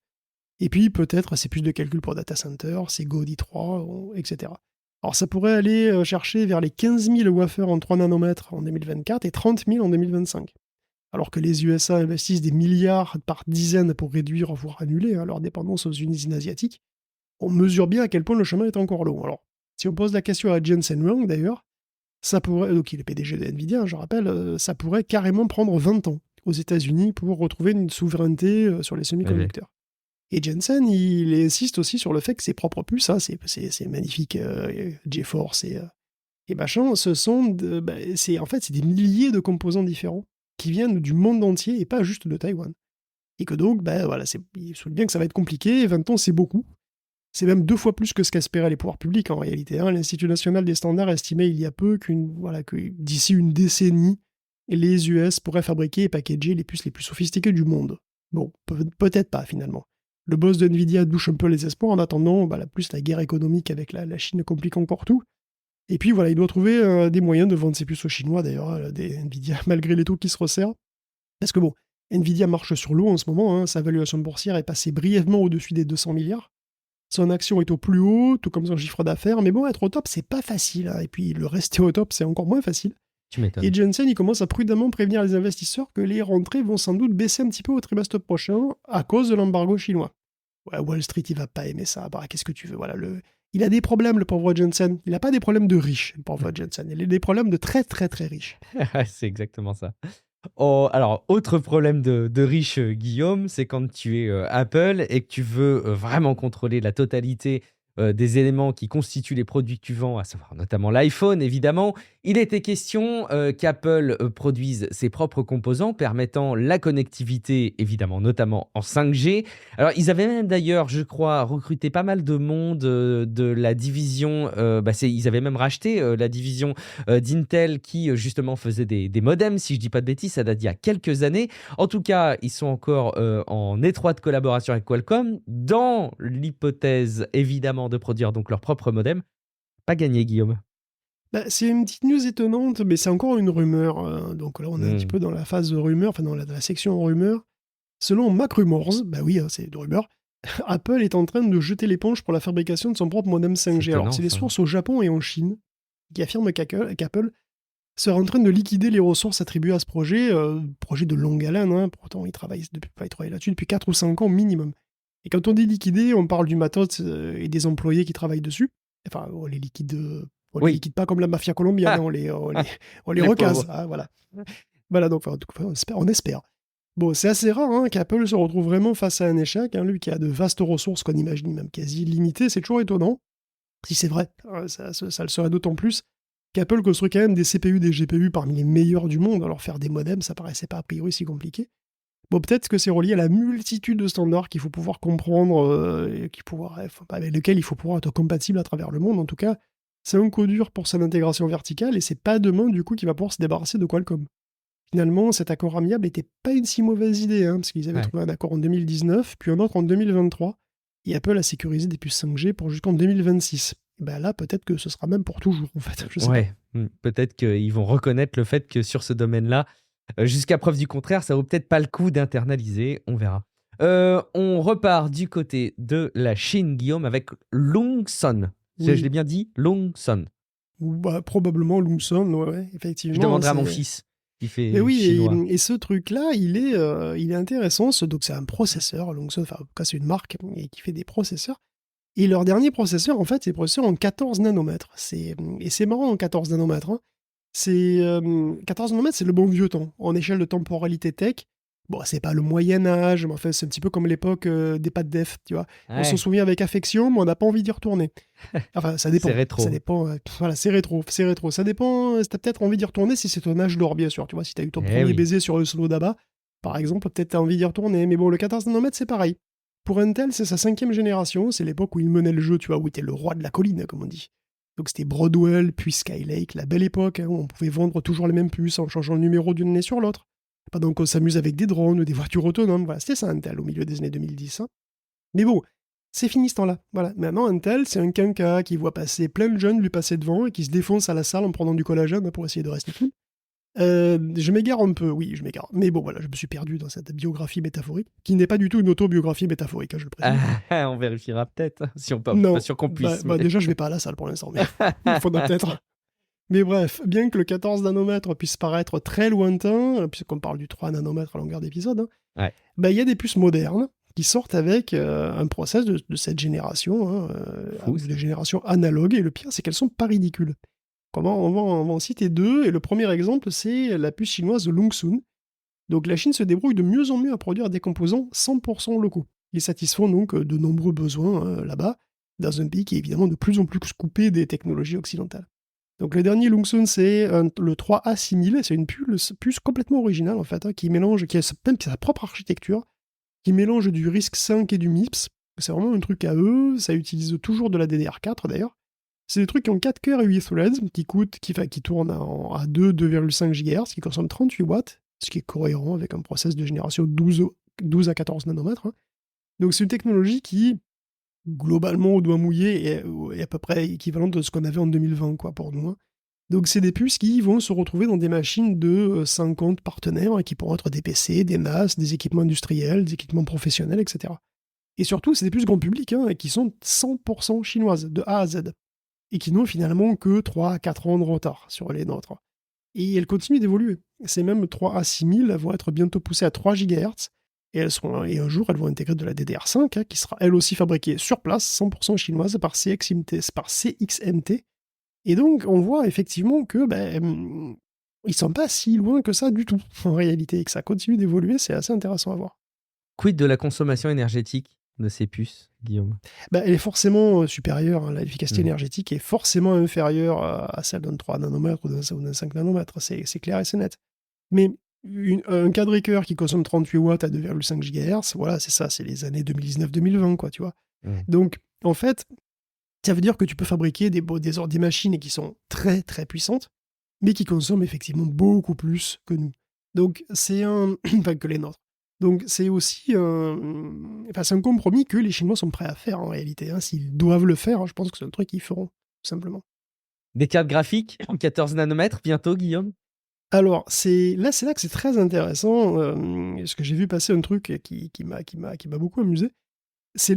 et puis peut-être ses puces de calcul pour data center, ses Gaudi 3, etc. Alors ça pourrait aller chercher vers les 15 000 wafers en 3 nanomètres en 2024 et 30 000 en 2025. Alors que les USA investissent des milliards par dizaines pour réduire, voire annuler leur dépendance aux usines asiatiques, on mesure bien à quel point le chemin est encore long. Alors, si on pose la question à Jensen Huang d'ailleurs, ça pourrait, donc il est PDG de Nvidia, je rappelle, ça pourrait carrément prendre 20 ans aux États-Unis pour retrouver une souveraineté sur les semi-conducteurs. Et Jensen, il insiste aussi sur le fait que ses propres puces, ces magnifiques GeForce et machin, c'est des milliers de composants différents qui viennent du monde entier et pas juste de Taïwan. Et que donc, il souligne bien que ça va être compliqué, et 20 ans, c'est beaucoup. C'est même 2 fois plus que ce qu'espéraient les pouvoirs publics en réalité. L'Institut national des standards estimait il y a peu que d'ici une décennie, les US pourraient fabriquer et packager les puces les plus sophistiquées du monde. Bon, peut-être pas finalement. Le boss de Nvidia douche un peu les espoirs en attendant la guerre économique avec la Chine complique encore tout. Et puis il doit trouver des moyens de vendre ses puces aux Chinois d'ailleurs, des Nvidia, malgré les taux qui se resserrent. Parce que bon, Nvidia marche sur l'eau en ce moment, sa valuation boursière est passée brièvement au-dessus des 200 milliards. Son action est au plus haut, tout comme son chiffre d'affaires, mais bon, être au top, c'est pas facile. Et puis le rester au top, c'est encore moins facile. Tu m'étonnes. Et Jensen, il commence à prudemment prévenir les investisseurs que les rentrées vont sans doute baisser un petit peu au trimestre prochain à cause de l'embargo chinois. Ouais, Wall Street, il va pas aimer ça. Qu'est-ce que tu veux, Il a des problèmes, le pauvre Jensen. Il n'a pas des problèmes de riches, le pauvre Jensen. Il a des problèmes de très, très, très riches. C'est exactement ça. Oh, alors, autre problème de riche, Guillaume, c'est quand tu es Apple et que tu veux vraiment contrôler la totalité, des éléments qui constituent les produits que tu vends, à savoir notamment l'iPhone, évidemment. Il était question qu'Apple produise ses propres composants permettant la connectivité, évidemment, notamment en 5G. Alors, ils avaient même d'ailleurs, je crois, recruté pas mal de monde de la division. Ils avaient même racheté la division d'Intel qui, justement, faisait des modems, si je dis pas de bêtises, ça date d'il y a quelques années. En tout cas, ils sont encore en étroite collaboration avec Qualcomm, dans l'hypothèse, évidemment, de produire donc leur propre modem. Pas gagné, Guillaume. C'est une petite news étonnante, mais c'est encore une rumeur. Donc là, on est un petit Hmm. peu dans la phase de rumeur, enfin dans la section rumeur. Selon MacRumors, bah oui, c'est de rumeur, Apple est en train de jeter l'éponge pour la fabrication de son propre modem C'est 5G. Alors, étonnant, c'est des ça. sources au Japon et en Chine qui affirment qu'Apple serait en train de liquider les ressources attribuées à ce projet de longue haleine. Hein. Pourtant, ils travaillent là-dessus depuis 4 ou 5 ans minimum. Et quand on dit liquider, on parle du matos et des employés qui travaillent dessus. Enfin, on les Oui. liquide pas comme la mafia colombienne, hein, Ah, on les les recase. pauvres. Hein, voilà. Voilà, donc en tout cas, on espère. Bon, c'est assez rare hein, qu'Apple se retrouve vraiment face à un échec. Hein, lui qui a de vastes ressources qu'on imagine même quasi illimitées, c'est toujours étonnant. Si c'est vrai, ça le serait d'autant plus qu'Apple construit quand même des CPU, des GPU parmi les meilleurs du monde. Alors faire des modems, ça paraissait pas a priori si compliqué. Bon, peut-être que c'est relié à la multitude de standards qu'il faut pouvoir comprendre, avec lesquels il faut pouvoir être compatible à travers le monde. En tout cas, c'est un coup dur pour son intégration verticale et c'est pas demain du coup qu'il va pouvoir se débarrasser de Qualcomm. Finalement, cet accord amiable n'était pas une si mauvaise idée, hein, parce qu'ils avaient Ouais. trouvé un accord en 2019, puis un autre en 2023, et Apple a sécurisé des puces 5G pour jusqu'en 2026. Et ben là, peut-être que ce sera même pour toujours, en fait, je sais pas. Ouais. Peut-être qu'ils vont reconnaître le fait que sur ce domaine-là, jusqu'à preuve du contraire, ça vaut peut-être pas le coup d'internaliser. On verra. On repart du côté de la Chine, Guillaume, avec Longson. Je l'ai Oui, bien dit, Longson. ou bah, probablement Lumson, ouais, Je effectivement, hein, demanderai à mon c'est... fils qui Mais fait oui, chinois. et ce truc-là, il est intéressant. Donc c'est un processeur, Longson, enfin en tout cas c'est une marque et qui fait des processeurs. Et leur dernier processeur, en fait, c'est des processeurs en 14 nanomètres. Et c'est marrant en 14 nanomètres. Hein. 14 nanomètres, c'est le bon vieux temps. En échelle de temporalité tech, bon, c'est pas le Moyen Âge, mais enfin, c'est un petit peu comme l'époque des pâtes def, tu vois. On s'en Ouais, souvient avec affection, mais on n'a pas envie d'y retourner. Enfin, ça c'est dépend. Ça rétro. dépend. Voilà, c'est rétro, c'est rétro. Ça dépend. Si t'as peut-être envie d'y retourner si c'est ton âge d'or, bien sûr. Tu vois, si t'as eu ton Eh premier oui. baiser sur le solo d'Abba, par exemple, peut-être t'as envie d'y retourner. Mais bon, le 14 nanomètres, c'est pareil. Pour Intel, c'est sa 5e génération. C'est l'époque où il menait le jeu, tu vois, où il était le roi de la colline, comme on dit. Donc c'était Broadwell, puis Skylake, la belle époque, hein, où on pouvait vendre toujours les mêmes puces en changeant le numéro d'une année sur l'autre. Pendant qu'on s'amuse avec des drones ou des voitures autonomes. Voilà, c'était ça Intel au milieu des années 2010. Hein. Mais bon, c'est fini ce temps-là. Voilà. Maintenant, Intel, c'est un quinca qui voit passer plein de jeunes lui passer devant et qui se défonce à la salle en prenant du collagène pour essayer de rester cool. Je m'égare un peu, oui, je m'égare. Mais bon, voilà, je me suis perdu dans cette biographie métaphorique, qui n'est pas du tout une autobiographie métaphorique, hein, je le précise. Ah, on vérifiera peut-être, si on peut, pas Non, sûr qu'on puisse. Mais... déjà, je vais pas à la salle pour l'instant, mais il faudra peut-être. Mais bref, bien que le 14 nanomètres puisse paraître très lointain, puisqu'on parle du 3 nanomètres à longueur d'épisode, hein, Ouais. il y a des puces modernes qui sortent avec un process de cette génération, hein, Fou, de ça. génération analogue, et le pire, c'est qu'elles sont pas ridicules. On va en citer deux, et le premier exemple, c'est la puce chinoise Longsun. Donc la Chine se débrouille de mieux en mieux à produire des composants 100% locaux. Ils satisfont donc de nombreux besoins là-bas, dans un pays qui est évidemment de plus en plus coupé des technologies occidentales. Donc le dernier Longsun, c'est le 3A6000, c'est une puce complètement originale en fait, hein, qui a même sa propre architecture, qui mélange du RISC-V et du MIPS. C'est vraiment un truc à eux, ça utilise toujours de la DDR4 d'ailleurs. C'est des trucs qui ont 4 cœurs et 8 threads, qui tournent à 2,5 GHz, qui consomment 38 watts, ce qui est cohérent avec un process de génération 12 à 14 nanomètres. Hein. Donc c'est une technologie qui, globalement, au doigt mouillé, est à peu près équivalente de ce qu'on avait en 2020, quoi, pour nous. Hein. Donc c'est des puces qui vont se retrouver dans des machines de 50 partenaires, hein, qui pourront être des PC, des NAS, des équipements industriels, des équipements professionnels, etc. Et surtout, c'est des puces grand public, hein, qui sont 100% chinoises, de A à Z et qui n'ont finalement que 3 à 4 ans de retard sur les nôtres. Et elles continuent d'évoluer. Ces mêmes 3A6000 vont être bientôt poussées à 3 GHz, et un jour elles vont intégrer de la DDR5, hein, qui sera elle aussi fabriquée sur place, 100% chinoise, par CXMT. Et donc on voit effectivement que ils sont pas si loin que ça du tout, en réalité, et que ça continue d'évoluer, c'est assez intéressant à voir. Quid de la consommation énergétique? de ces puces, Guillaume? Bah, elle est forcément supérieure, hein. L'efficacité Mm. énergétique est forcément inférieure à celle d'un 3 nanomètres ou d'un 5 nanomètres. C'est clair et c'est net. Mais un quadricœur qui consomme 38 watts à 2,5 GHz, voilà, c'est ça, c'est les années 2019-2020, quoi, tu vois. Mm. Donc, en fait, ça veut dire que tu peux fabriquer des machines qui sont très, très puissantes, mais qui consomment effectivement beaucoup plus que nous. Donc, c'est enfin, que les nôtres. Donc, c'est aussi enfin, c'est un compromis que les Chinois sont prêts à faire, en réalité, hein. S'ils doivent le faire, je pense que c'est un truc qu'ils feront, tout simplement. Des cartes graphiques en 14 nanomètres bientôt, Guillaume? Alors, c'est là que c'est très intéressant, parce que j'ai vu passer un truc qui m'a beaucoup amusé. C'est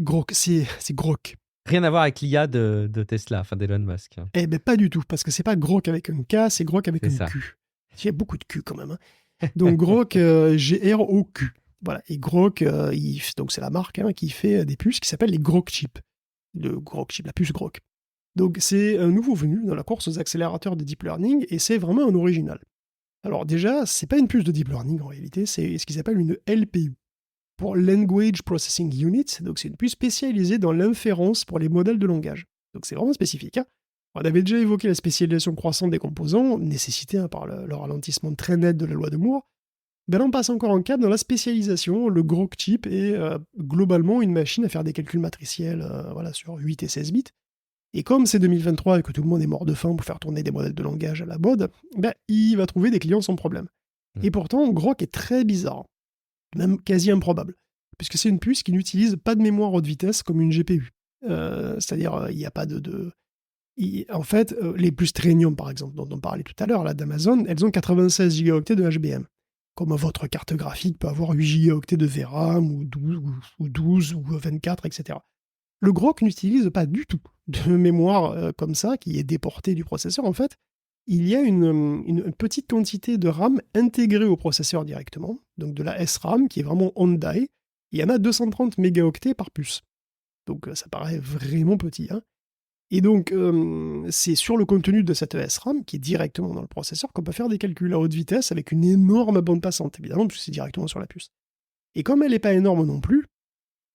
Grok. Rien à voir avec l'IA de Tesla, enfin d'Elon Musk, hein. Eh ben pas du tout, parce que c'est pas Grok avec un K, c'est Grok avec C'est un ça. Q. Il y a beaucoup de Q quand même, hein. Donc Grok, G-R-O-Q. Voilà. Et Grok, donc c'est la marque, hein, qui fait des puces qui s'appellent les Grok Chips. Le Grok Chip, la puce Grok. Donc c'est un nouveau venu dans la course aux accélérateurs de deep learning et c'est vraiment un original. Alors déjà, c'est pas une puce de deep learning en réalité, c'est ce qu'ils appellent une LPU, pour Language Processing Unit, donc c'est une puce spécialisée dans l'inférence pour les modèles de langage. Donc c'est vraiment spécifique, hein. On avait déjà évoqué la spécialisation croissante des composants, nécessitée, hein, par le ralentissement très net de la loi de Moore. Ben là, on passe encore un cap dans la spécialisation. Le Grok chip est globalement une machine à faire des calculs matriciels, voilà, sur 8 et 16 bits. Et comme c'est 2023 et que tout le monde est mort de faim pour faire tourner des modèles de langage à la mode, ben, il va trouver des clients sans problème. Et pourtant, Grok est très bizarre, même quasi improbable, puisque c'est une puce qui n'utilise pas de mémoire haute vitesse comme une GPU. C'est-à-dire, il n'y a pas en fait, les puces Trainium, par exemple, dont on parlait tout à l'heure, là, d'Amazon, elles ont 96 Go de HBM. Comme votre carte graphique peut avoir 8 Go de VRAM, ou 12, ou 24, etc. Le Grok n'utilise pas du tout de mémoire comme ça, qui est déportée du processeur. En fait, il y a une petite quantité de RAM intégrée au processeur directement, donc de la SRAM, qui est vraiment on-die. Il y en a 230 mégaoctets par puce. Donc ça paraît vraiment petit, hein. Et donc, c'est sur le contenu de cette SRAM, qui est directement dans le processeur, qu'on peut faire des calculs à haute vitesse avec une énorme bande passante, évidemment, puisque c'est directement sur la puce. Et comme elle n'est pas énorme non plus,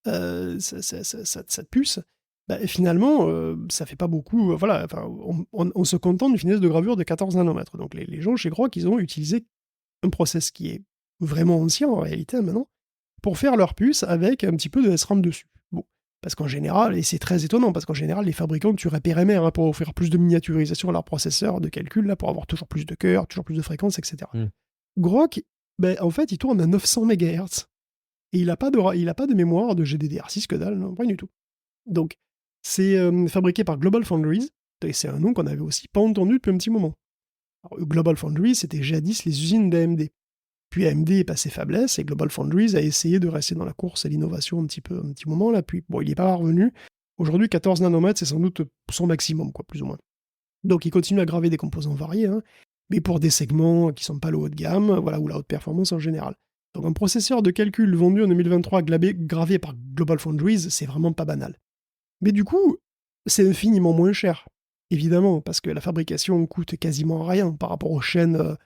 cette puce, bah, finalement, ça fait pas beaucoup. Voilà, enfin, on se contente d'une finesse de gravure de 14 nanomètres. Donc les gens chez Grok, ils ont utilisé un process qui est vraiment ancien en réalité maintenant, pour faire leur puce avec un petit peu de SRAM dessus. Bon. Parce qu'en général, et c'est très étonnant, parce qu'en général, les fabricants tuent PRMR, hein, pour offrir plus de miniaturisation à leur processeur de calcul, là, pour avoir toujours plus de cœurs, toujours plus de fréquences, etc. Grok, ben, en fait, il tourne à 900 MHz. Et il n'a pas de mémoire de GDDR6, que dalle, non, pas du tout. Donc, c'est fabriqué par GlobalFoundries, et c'est un nom qu'on avait aussi pas entendu depuis un petit moment. Alors, GlobalFoundries, c'était jadis les usines d'AMD. Puis AMD est passé faiblesse, et GlobalFoundries a essayé de rester dans la course à l'innovation un petit moment, là, puis bon, il n'est pas revenu. Aujourd'hui, 14 nanomètres, c'est sans doute son maximum, quoi, plus ou moins. Donc, il continue à graver des composants variés, hein, mais pour des segments qui sont pas le haut de gamme, voilà, ou la haute performance en général. Donc un processeur de calcul vendu en 2023 gravé par GlobalFoundries, c'est vraiment pas banal. Mais du coup, c'est infiniment moins cher, évidemment, parce que la fabrication coûte quasiment rien par rapport aux chaînes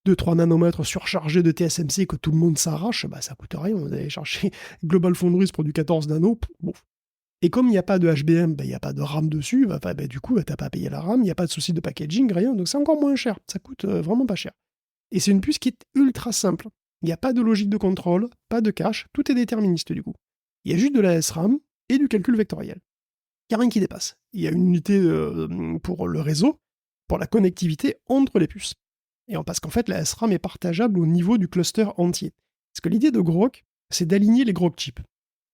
de 3 nanomètres surchargées de TSMC que tout le monde s'arrache, bah ça coûte rien. Vous allez chercher GlobalFoundries pour du 14 nano, bon. Et comme il n'y a pas de HBM, il n'y a pas de RAM dessus, du coup, t'as pas à payer la RAM, il n'y a pas de souci de packaging, rien, donc c'est encore moins cher. Ça coûte vraiment pas cher. Et c'est une puce qui est ultra simple. Il n'y a pas de logique de contrôle, pas de cache, tout est déterministe du coup. Il y a juste de la SRAM et du calcul vectoriel. Il n'y a rien qui dépasse. Il y a une unité pour le réseau, pour la connectivité entre les puces. Parce qu'en fait, la SRAM est partageable au niveau du cluster entier. Parce que l'idée de Grok, c'est d'aligner les Grok chips,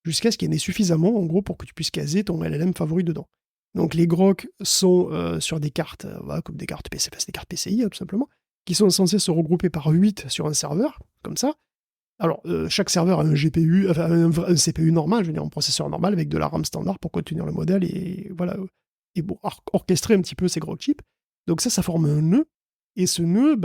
jusqu'à ce qu'il y en ait suffisamment, en gros, pour que tu puisses caser ton LLM favori dedans. Donc les Grok sont sur des cartes, comme des cartes des cartes PCI, hein, tout simplement, qui sont censés se regrouper par 8 sur un serveur, comme ça. Alors, chaque serveur a un GPU, enfin un CPU normal, je veux dire un processeur normal avec de la RAM standard pour contenir le modèle et voilà, et bon, orchestrer un petit peu ces Grok chips. Donc ça forme un nœud, et ce nœud,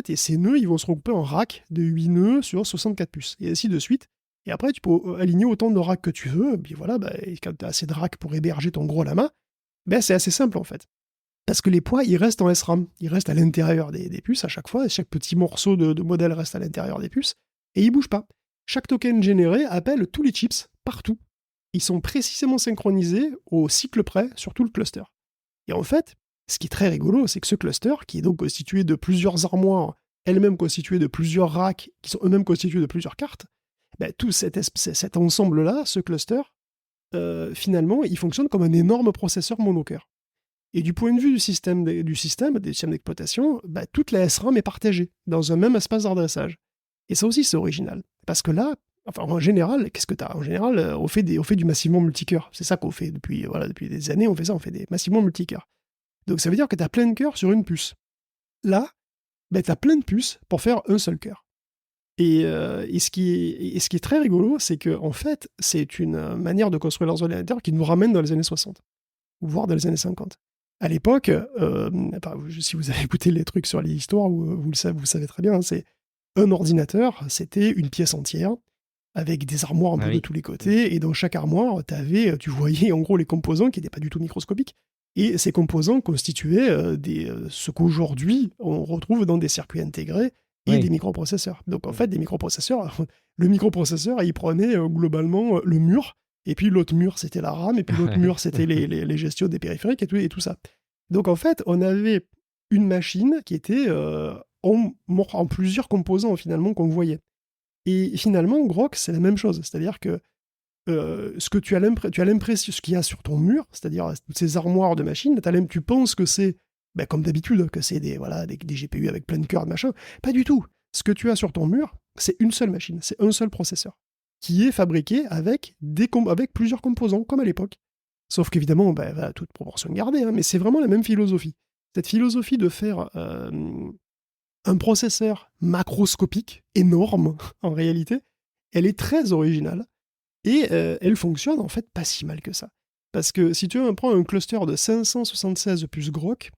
et ces nœuds, ils vont se regrouper en rack de 8 nœuds sur 64 puces, et ainsi de suite. Et après, tu peux aligner autant de racks que tu veux, et puis voilà, quand tu as assez de racks pour héberger ton gros lama, c'est assez simple en fait. Parce que les poids, ils restent en SRAM. Ils restent à l'intérieur des puces à chaque fois. Et chaque petit morceau de modèle reste à l'intérieur des puces. Et ils ne bougent pas. Chaque token généré appelle tous les chips partout. ils sont précisément synchronisés au cycle près sur tout le cluster. Et en fait, ce qui est très rigolo, c'est que ce cluster, qui est donc constitué de plusieurs armoires, elles-mêmes constituées de plusieurs racks, qui sont eux-mêmes constitués de plusieurs cartes, tout cet ensemble-là, ce cluster, finalement, il fonctionne comme un énorme processeur monocœur. Et du point de vue des systèmes d'exploitation, toute la SRAM est partagée dans un même espace d'adressage. Et ça aussi, c'est original. Parce que là, en général, qu'est-ce que tu as ? En général, on fait du massivement multicœur. C'est ça qu'on fait depuis des années, on fait des massivement multicœurs. Donc ça veut dire que tu as plein de cœurs sur une puce. Là, tu as plein de puces pour faire un seul cœur. Et ce qui est très rigolo, c'est que en fait, c'est une manière de construire leurs ordinateurs qui nous ramène dans les années 60, voire dans les années 50. À l'époque, si vous avez écouté les trucs sur l'histoire, vous savez très bien, c'est un ordinateur, c'était une pièce entière, avec des armoires un peu de tous les côtés, et dans chaque armoire, tu voyais en gros les composants qui n'étaient pas du tout microscopiques, et ces composants constituaient ce qu'aujourd'hui on retrouve dans des circuits intégrés et des microprocesseurs. Donc en fait, des microprocesseurs, le microprocesseur, il prenait globalement le mur, et puis l'autre mur, c'était la RAM, et puis l'autre mur, c'était les gestions des périphériques et tout ça. Donc en fait, on avait une machine qui était en plusieurs composants finalement qu'on voyait. Et finalement, Groq, c'est la même chose. C'est-à-dire que ce que tu as l'impression, ce qu'il y a sur ton mur, c'est-à-dire toutes ces armoires de machines, tu penses que c'est, comme d'habitude, que c'est des GPU avec plein de cœurs, de machin. Pas du tout. Ce que tu as sur ton mur, c'est une seule machine, c'est un seul processeur, qui est fabriqué avec plusieurs composants, comme à l'époque. Sauf qu'évidemment, toute proportion gardée, mais c'est vraiment la même philosophie. Cette philosophie de faire un processeur macroscopique, énorme en réalité, elle est très originale et elle fonctionne en fait pas si mal que ça. Parce que si tu prends un cluster de 576 puces Groq,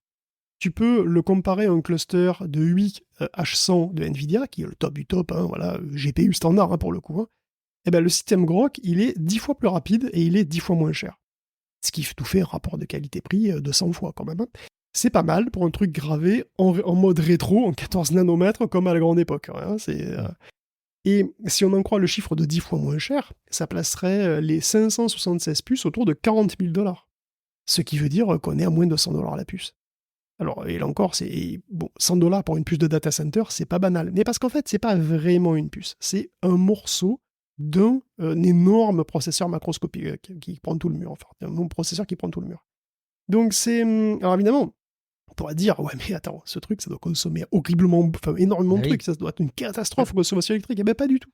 tu peux le comparer à un cluster de 8 H100 de NVIDIA, qui est le top du top, GPU standard pour le coup. Le système Groq, il est 10 fois plus rapide et il est 10 fois moins cher. Ce qui tout fait un rapport de qualité-prix de 100 fois quand même. C'est pas mal pour un truc gravé en mode rétro, en 14 nanomètres, comme à la grande époque. Et si on en croit le chiffre de 10 fois moins cher, ça placerait les 576 puces autour de 40 000 $. Ce qui veut dire qu'on est à moins de 100 $ la puce. Alors, et là encore, 100 $ pour une puce de data center, c'est pas banal. Mais parce qu'en fait, c'est pas vraiment une puce. C'est un morceau d'un énorme processeur macroscopique qui prend tout le mur. Enfin, un processeur qui prend tout le mur. Donc alors évidemment, on pourra dire, ouais mais attends, ce truc, ça doit consommer énormément de trucs, ça doit être une catastrophe en consommation électrique. Eh bien pas du tout.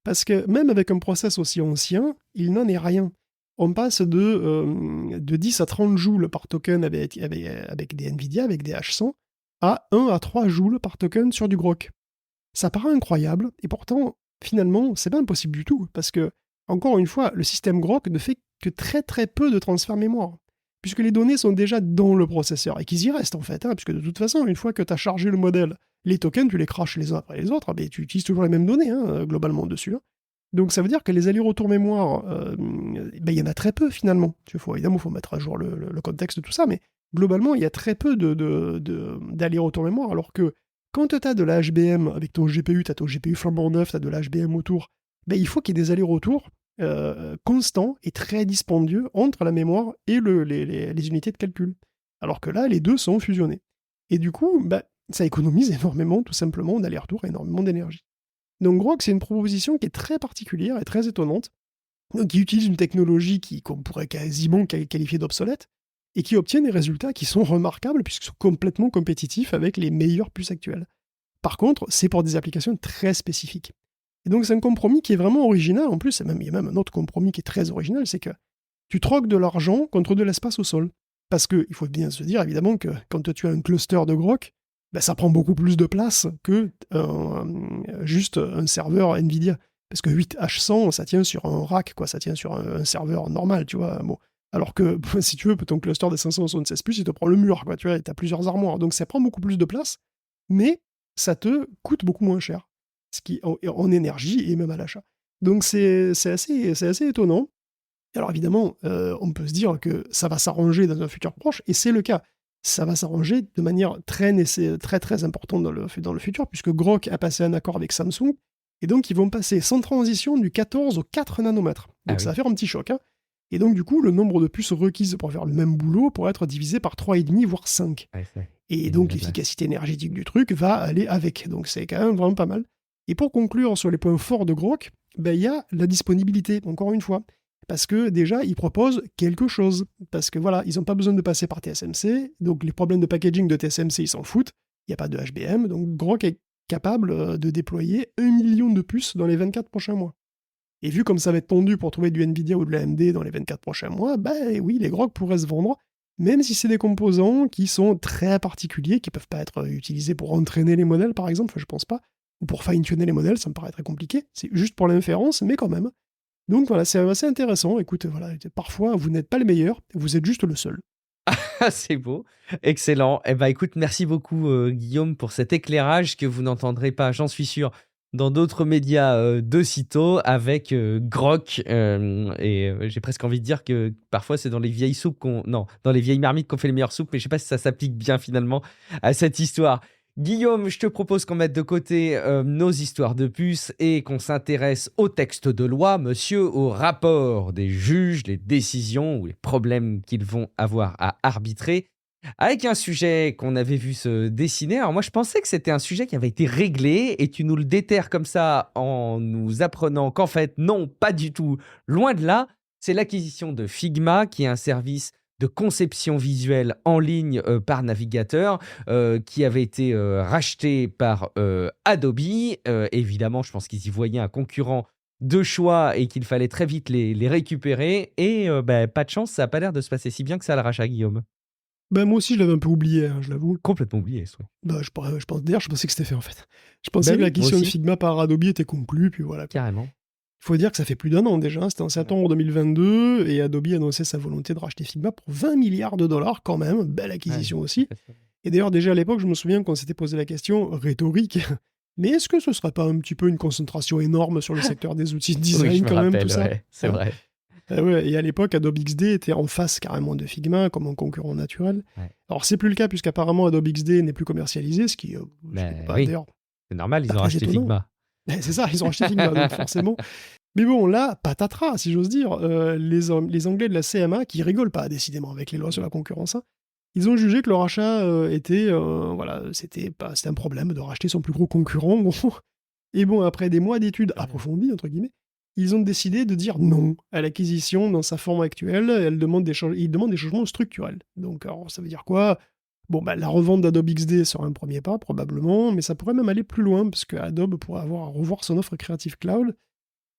Parce que même avec un process aussi ancien, il n'en est rien. On passe de 10 à 30 joules par token avec des NVIDIA, avec des H100, à 1 à 3 joules par token sur du Groq. Ça paraît incroyable, et pourtant, finalement, c'est pas impossible du tout, parce que, encore une fois, le système Groq ne fait que très très peu de transfert mémoire, puisque les données sont déjà dans le processeur, et qu'ils y restent en fait, puisque de toute façon, une fois que tu as chargé le modèle, les tokens, tu les craches les uns après les autres, mais tu utilises toujours les mêmes données, globalement, dessus. Donc ça veut dire que les allers-retours mémoire, il y en a très peu finalement. Évidemment, il faut mettre à jour le contexte de tout ça, mais globalement, il y a très peu d'allers-retours mémoire, alors que quand tu as de la HBM avec ton GPU, tu as ton GPU flambant neuf, tu as de la HBM autour, il faut qu'il y ait des allers-retours constants et très dispendieux entre la mémoire et les unités de calcul. Alors que là, les deux sont fusionnés. Et du coup, ça économise énormément, tout simplement, d'aller-retour, énormément d'énergie. Donc Groq, c'est une proposition qui est très particulière et très étonnante, qui utilise une technologie qu'on pourrait quasiment qualifier d'obsolète, et qui obtient des résultats qui sont remarquables puisqu'ils sont complètement compétitifs avec les meilleures puces actuelles. Par contre, c'est pour des applications très spécifiques. Et donc c'est un compromis qui est vraiment original. En plus, il y a même un autre compromis qui est très original, c'est que tu troques de l'argent contre de l'espace au sol. Parce qu'il faut bien se dire, évidemment, que quand tu as un cluster de Groq, ça prend beaucoup plus de place que juste un serveur NVIDIA. Parce que 8H100, ça tient sur un rack, ça tient sur un serveur normal, tu vois. Bon. Alors que, si tu veux, ton cluster des 576 puces, il te prend le mur, tu vois, et tu as plusieurs armoires. Donc ça prend beaucoup plus de place, mais ça te coûte beaucoup moins cher. Ce qui, en énergie et même à l'achat. Donc c'est assez étonnant. Alors évidemment, on peut se dire que ça va s'arranger dans un futur proche, et c'est le cas. Ça va s'arranger de manière très très importante dans le futur, puisque Groq a passé un accord avec Samsung, et donc ils vont passer sans transition du 14 au 4 nanomètres. Donc ça va faire un petit choc. Et donc, du coup, le nombre de puces requises pour faire le même boulot pourrait être divisé par 3,5, voire 5. Ouais, Et une donc, blague. l'efficacité énergétique du truc va aller avec. Donc, c'est quand même vraiment pas mal. Et pour conclure sur les points forts de Grok, ben, il y a la disponibilité, encore une fois. Parce que déjà, ils proposent quelque chose. Parce que voilà, ils n'ont pas besoin de passer par TSMC. Donc, les problèmes de packaging de TSMC, ils s'en foutent. Il n'y a pas de HBM. Donc, Grok est capable de déployer 1 million de puces dans les 24 prochains mois. Et vu comme ça va être tendu pour trouver du Nvidia ou de l'AMD dans les 24 prochains mois, ben oui, les Grok pourraient se vendre, même si c'est des composants qui sont très particuliers, qui peuvent pas être utilisés pour entraîner les modèles, par exemple, je pense pas, ou pour fine-tuner les modèles, ça me paraît très compliqué. C'est juste pour l'inférence, mais quand même. Donc voilà, c'est assez intéressant. Écoute, voilà, parfois vous n'êtes pas le meilleur, vous êtes juste le seul. Ah, c'est beau, excellent. Eh ben, écoute, merci beaucoup Guillaume pour cet éclairage que vous n'entendrez pas, j'en suis sûr, dans d'autres médias de sitôt avec Grok. J'ai presque envie de dire que parfois c'est dans les vieilles soupes non, dans les vieilles marmites qu'on fait les meilleures soupes, mais je sais pas si ça s'applique bien finalement à cette histoire. Guillaume, je te propose qu'on mette de côté nos histoires de puces et qu'on s'intéresse au texte de loi, monsieur, au rapport des juges, les décisions ou les problèmes qu'ils vont avoir à arbitrer, avec un sujet qu'on avait vu se dessiner. Alors moi, je pensais que c'était un sujet qui avait été réglé et tu nous le déterres comme ça en nous apprenant qu'en fait, non, pas du tout, loin de là. C'est l'acquisition de Figma, qui est un service de conception visuelle en ligne par navigateur, qui avait été racheté par Adobe. Évidemment, je pense qu'ils y voyaient un concurrent de choix et qu'il fallait très vite les récupérer. Et pas de chance, ça n'a pas l'air de se passer si bien que ça, le rachat, Guillaume. Ben moi aussi, je l'avais un peu oublié, hein, je l'avoue. Complètement oublié, ce truc. Bah, d'ailleurs, je pensais que c'était fait en fait. Je pensais Bah que oui, l'acquisition moi de aussi. Figma par Adobe était conclue, puis voilà. Carrément. Il faut dire que ça fait plus d'1 an déjà, c'était en septembre 2022, et Adobe annonçait sa volonté de racheter Figma pour 20 milliards de dollars quand même, belle acquisition aussi. Et d'ailleurs déjà à l'époque, je me souviens qu'on s'était posé la question rhétorique, mais est-ce que ce serait pas un petit peu une concentration énorme sur le secteur des outils de design Oui, je me quand même, rappelle, tout ça ouais, c'est Hein vrai. Ouais, et à l'époque, Adobe XD était en face carrément de Figma comme un concurrent naturel. Ouais. Alors c'est plus le cas puisqu'apparemment Adobe XD n'est plus commercialisé, ce qui n'est pas Oui, d'ailleurs c'est normal, ils pas ont très racheté étonnant. Figma. C'est ça, ils ont acheté Figma, donc forcément. Mais bon, là, patatras, si j'ose dire, les Anglais de la CMA, qui rigolent pas décidément avec les lois sur la concurrence, hein, ils ont jugé que le rachat était, voilà, c'était un problème de racheter son plus gros concurrent, en gros. Et bon, après des mois d'études approfondies, entre guillemets, ils ont décidé de dire non à l'acquisition dans sa forme actuelle. Ils demandent des changements structurels. Donc, alors, ça veut dire quoi? Bon, bah, la revente d'Adobe XD sera un premier pas, probablement, mais ça pourrait même aller plus loin, parce que Adobe pourrait avoir à revoir son offre Creative Cloud.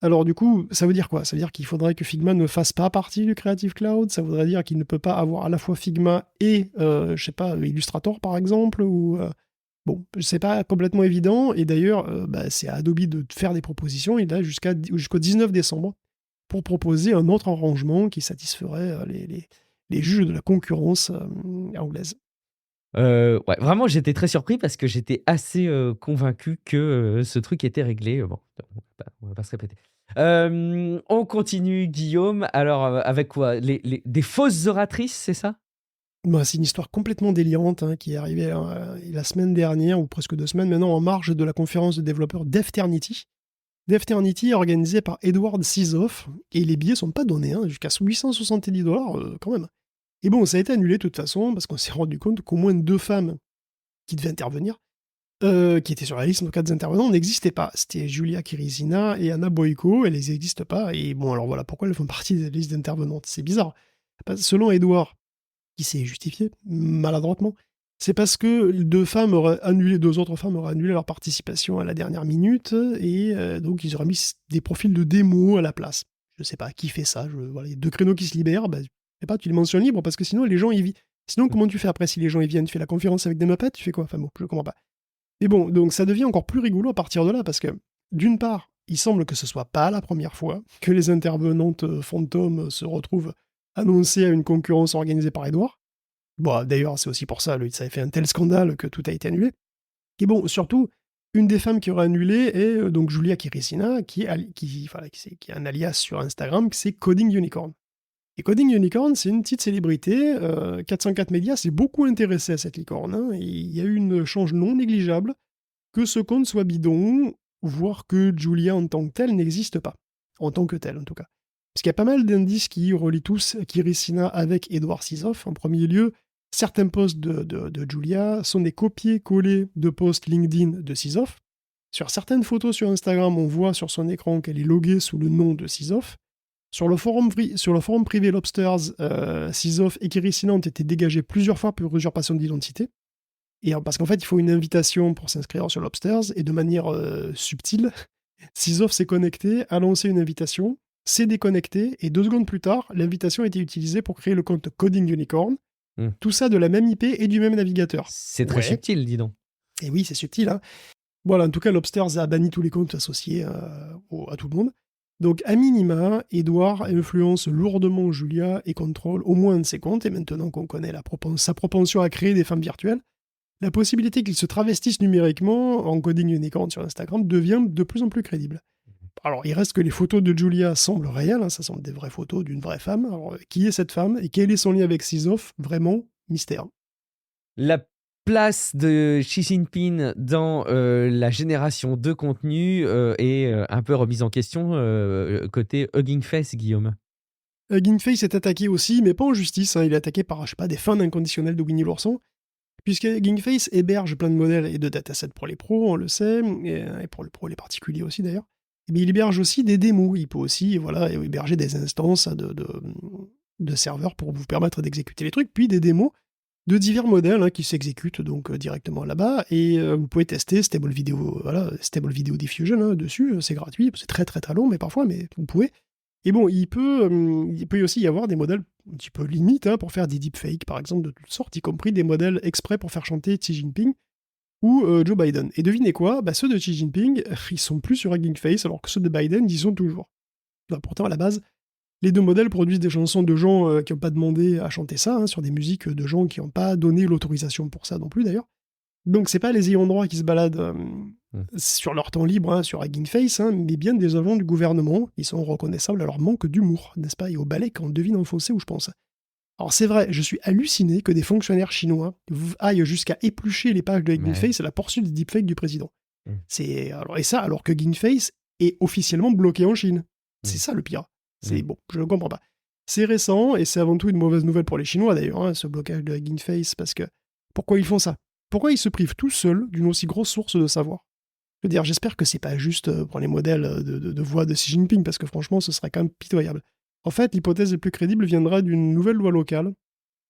Alors du coup, ça veut dire quoi? Ça veut dire qu'il faudrait que Figma ne fasse pas partie du Creative Cloud? Ça voudrait dire qu'il ne peut pas avoir à la fois Figma et, je sais pas, Illustrator par exemple? Ou, bon, c'est pas complètement évident. Et d'ailleurs, c'est à Adobe de faire des propositions. Il a jusqu'au 19 décembre pour proposer un autre arrangement qui satisferait les juges de la concurrence anglaise. Ouais, vraiment, j'étais très surpris parce que j'étais assez convaincu que ce truc était réglé. Bon, on va pas se répéter. On continue, Guillaume. Alors, avec quoi? Des fausses oratrices, c'est ça? Bah, c'est une histoire complètement délirante hein, qui est arrivée la semaine dernière, ou presque 2 semaines maintenant, en marge de la conférence de développeurs d'Evternity. D'Evternity est organisée par Edward Sizoff, et les billets sont pas donnés, hein, jusqu'à 870 dollars quand même. Et bon, ça a été annulé de toute façon, parce qu'on s'est rendu compte qu'au moins 2 femmes qui devaient intervenir, qui étaient sur la liste, nos 4 intervenants, n'existaient pas. C'était Julia Kirizina et Anna Boyko, elles n'existent pas, et bon, alors voilà, pourquoi elles font partie de la liste d'intervenantes? C'est bizarre. Selon Edward, qui s'est justifié maladroitement, c'est parce que 2 autres femmes auraient annulé leur participation à la dernière minute, et donc ils auraient mis des profils de démo à la place. Je sais pas qui fait ça, voilà, il y a 2 créneaux qui se libèrent, je sais pas, tu les mentionnes libres, parce que sinon les gens y viennent. Sinon, comment tu fais après si les gens y viennent? Tu fais la conférence avec des Muppets? Tu fais quoi? Enfin bon, je comprends pas. Mais bon, donc ça devient encore plus rigolo à partir de là, parce que, d'une part, il semble que ce soit pas la première fois que les intervenantes fantômes se retrouvent annoncées à une concurrence organisée par Edouard. Bon, d'ailleurs, c'est aussi pour ça, ça a fait un tel scandale que tout a été annulé. Et bon, surtout, une des femmes qui aurait annulé est donc Julia Kirisina, qui est un alias sur Instagram, qui c'est Coding Unicorn. Et Coding Unicorn, c'est une petite célébrité. 404 Médias s'est beaucoup intéressé à cette licorne. Hein, et il y a eu une change non négligeable que ce compte soit bidon, voire que Julia en tant que telle n'existe pas. En tant que telle, en tout cas. Parce qu'il y a pas mal d'indices qui relient tous Kirishina avec Edward Sizov. En premier lieu, certains posts de Julia sont des copier-coller de posts LinkedIn de Sizov. Sur certaines photos sur Instagram, on voit sur son écran qu'elle est loguée sous le nom de Sizov. Sur le forum privé Lobsters, Sizov et Kirishina ont été dégagés plusieurs fois pour usurpation d'identité. Et parce qu'en fait, il faut une invitation pour s'inscrire sur Lobsters, et de manière subtile, Sizov s'est connecté, a lancé une invitation, s'est déconnecté, et 2 secondes plus tard, l'invitation a été utilisée pour créer le compte Coding Unicorn. Tout ça de la même IP et du même navigateur. C'est très subtil, dis donc. Et oui, c'est subtil. Hein. Voilà, en tout cas, Lobsters a banni tous les comptes associés à tout le monde. Donc, à minima, Edward influence lourdement Julia et contrôle au moins un de ses comptes, et maintenant qu'on connaît sa propension à créer des femmes virtuelles, la possibilité qu'il se travestisse numériquement en Coding Unicorn sur Instagram devient de plus en plus crédible. Alors, il reste que les photos de Julia semblent réelles, hein, ça semble des vraies photos d'une vraie femme. Alors, qui est cette femme et quel est son lien avec Sizov? Vraiment, mystère. La place de Xi Jinping dans la génération de contenu est un peu remise en question côté Hugging Face, Guillaume. Hugging Face est attaqué aussi, mais pas en justice. Hein. Il est attaqué par, des fans inconditionnels de Winnie l'ourson. Puisque Hugging Face héberge plein de modèles et de datasets pour les pros, on le sait, et pour les particuliers aussi d'ailleurs. Mais il héberge aussi des démos. Il peut aussi héberger des instances de serveurs pour vous permettre d'exécuter les trucs, puis des démos de divers modèles qui s'exécutent donc directement là-bas. Et vous pouvez tester Stable Video Diffusion dessus. C'est gratuit, c'est très très très long, mais vous pouvez. Et bon, il peut aussi y avoir des modèles un petit peu limites pour faire des deepfakes, par exemple, de toutes sortes, y compris des modèles exprès pour faire chanter Xi Jinping ou Joe Biden. Et devinez quoi, ceux de Xi Jinping, ils sont plus sur Hugging Face, alors que ceux de Biden, ils y sont toujours. Pourtant, à la base, les 2 modèles produisent des chansons de gens qui n'ont pas demandé à chanter ça, sur des musiques de gens qui n'ont pas donné l'autorisation pour ça non plus, d'ailleurs. Donc, c'est pas les ayants droit qui se baladent sur leur temps libre sur Hugging Face, mais bien des agents du gouvernement. Ils sont reconnaissables à leur manque d'humour, n'est-ce pas? Et au balai quand on devine enfoncer où je pense. Alors c'est vrai, je suis halluciné que des fonctionnaires chinois aillent jusqu'à éplucher les pages de Hugging Face à la poursuite des deepfakes du président. Alors que Hugging Face est officiellement bloqué en Chine. C'est ça le pire. Bon, je ne comprends pas. C'est récent, et c'est avant tout une mauvaise nouvelle pour les Chinois d'ailleurs, ce blocage de Hugging Face, parce que pourquoi ils font ça? Pourquoi ils se privent tout seuls d'une aussi grosse source de savoir? Je veux dire, j'espère que c'est pas juste pour les modèles de voix de Xi Jinping, parce que franchement, ce serait quand même pitoyable. En fait, l'hypothèse la plus crédible viendra d'une nouvelle loi locale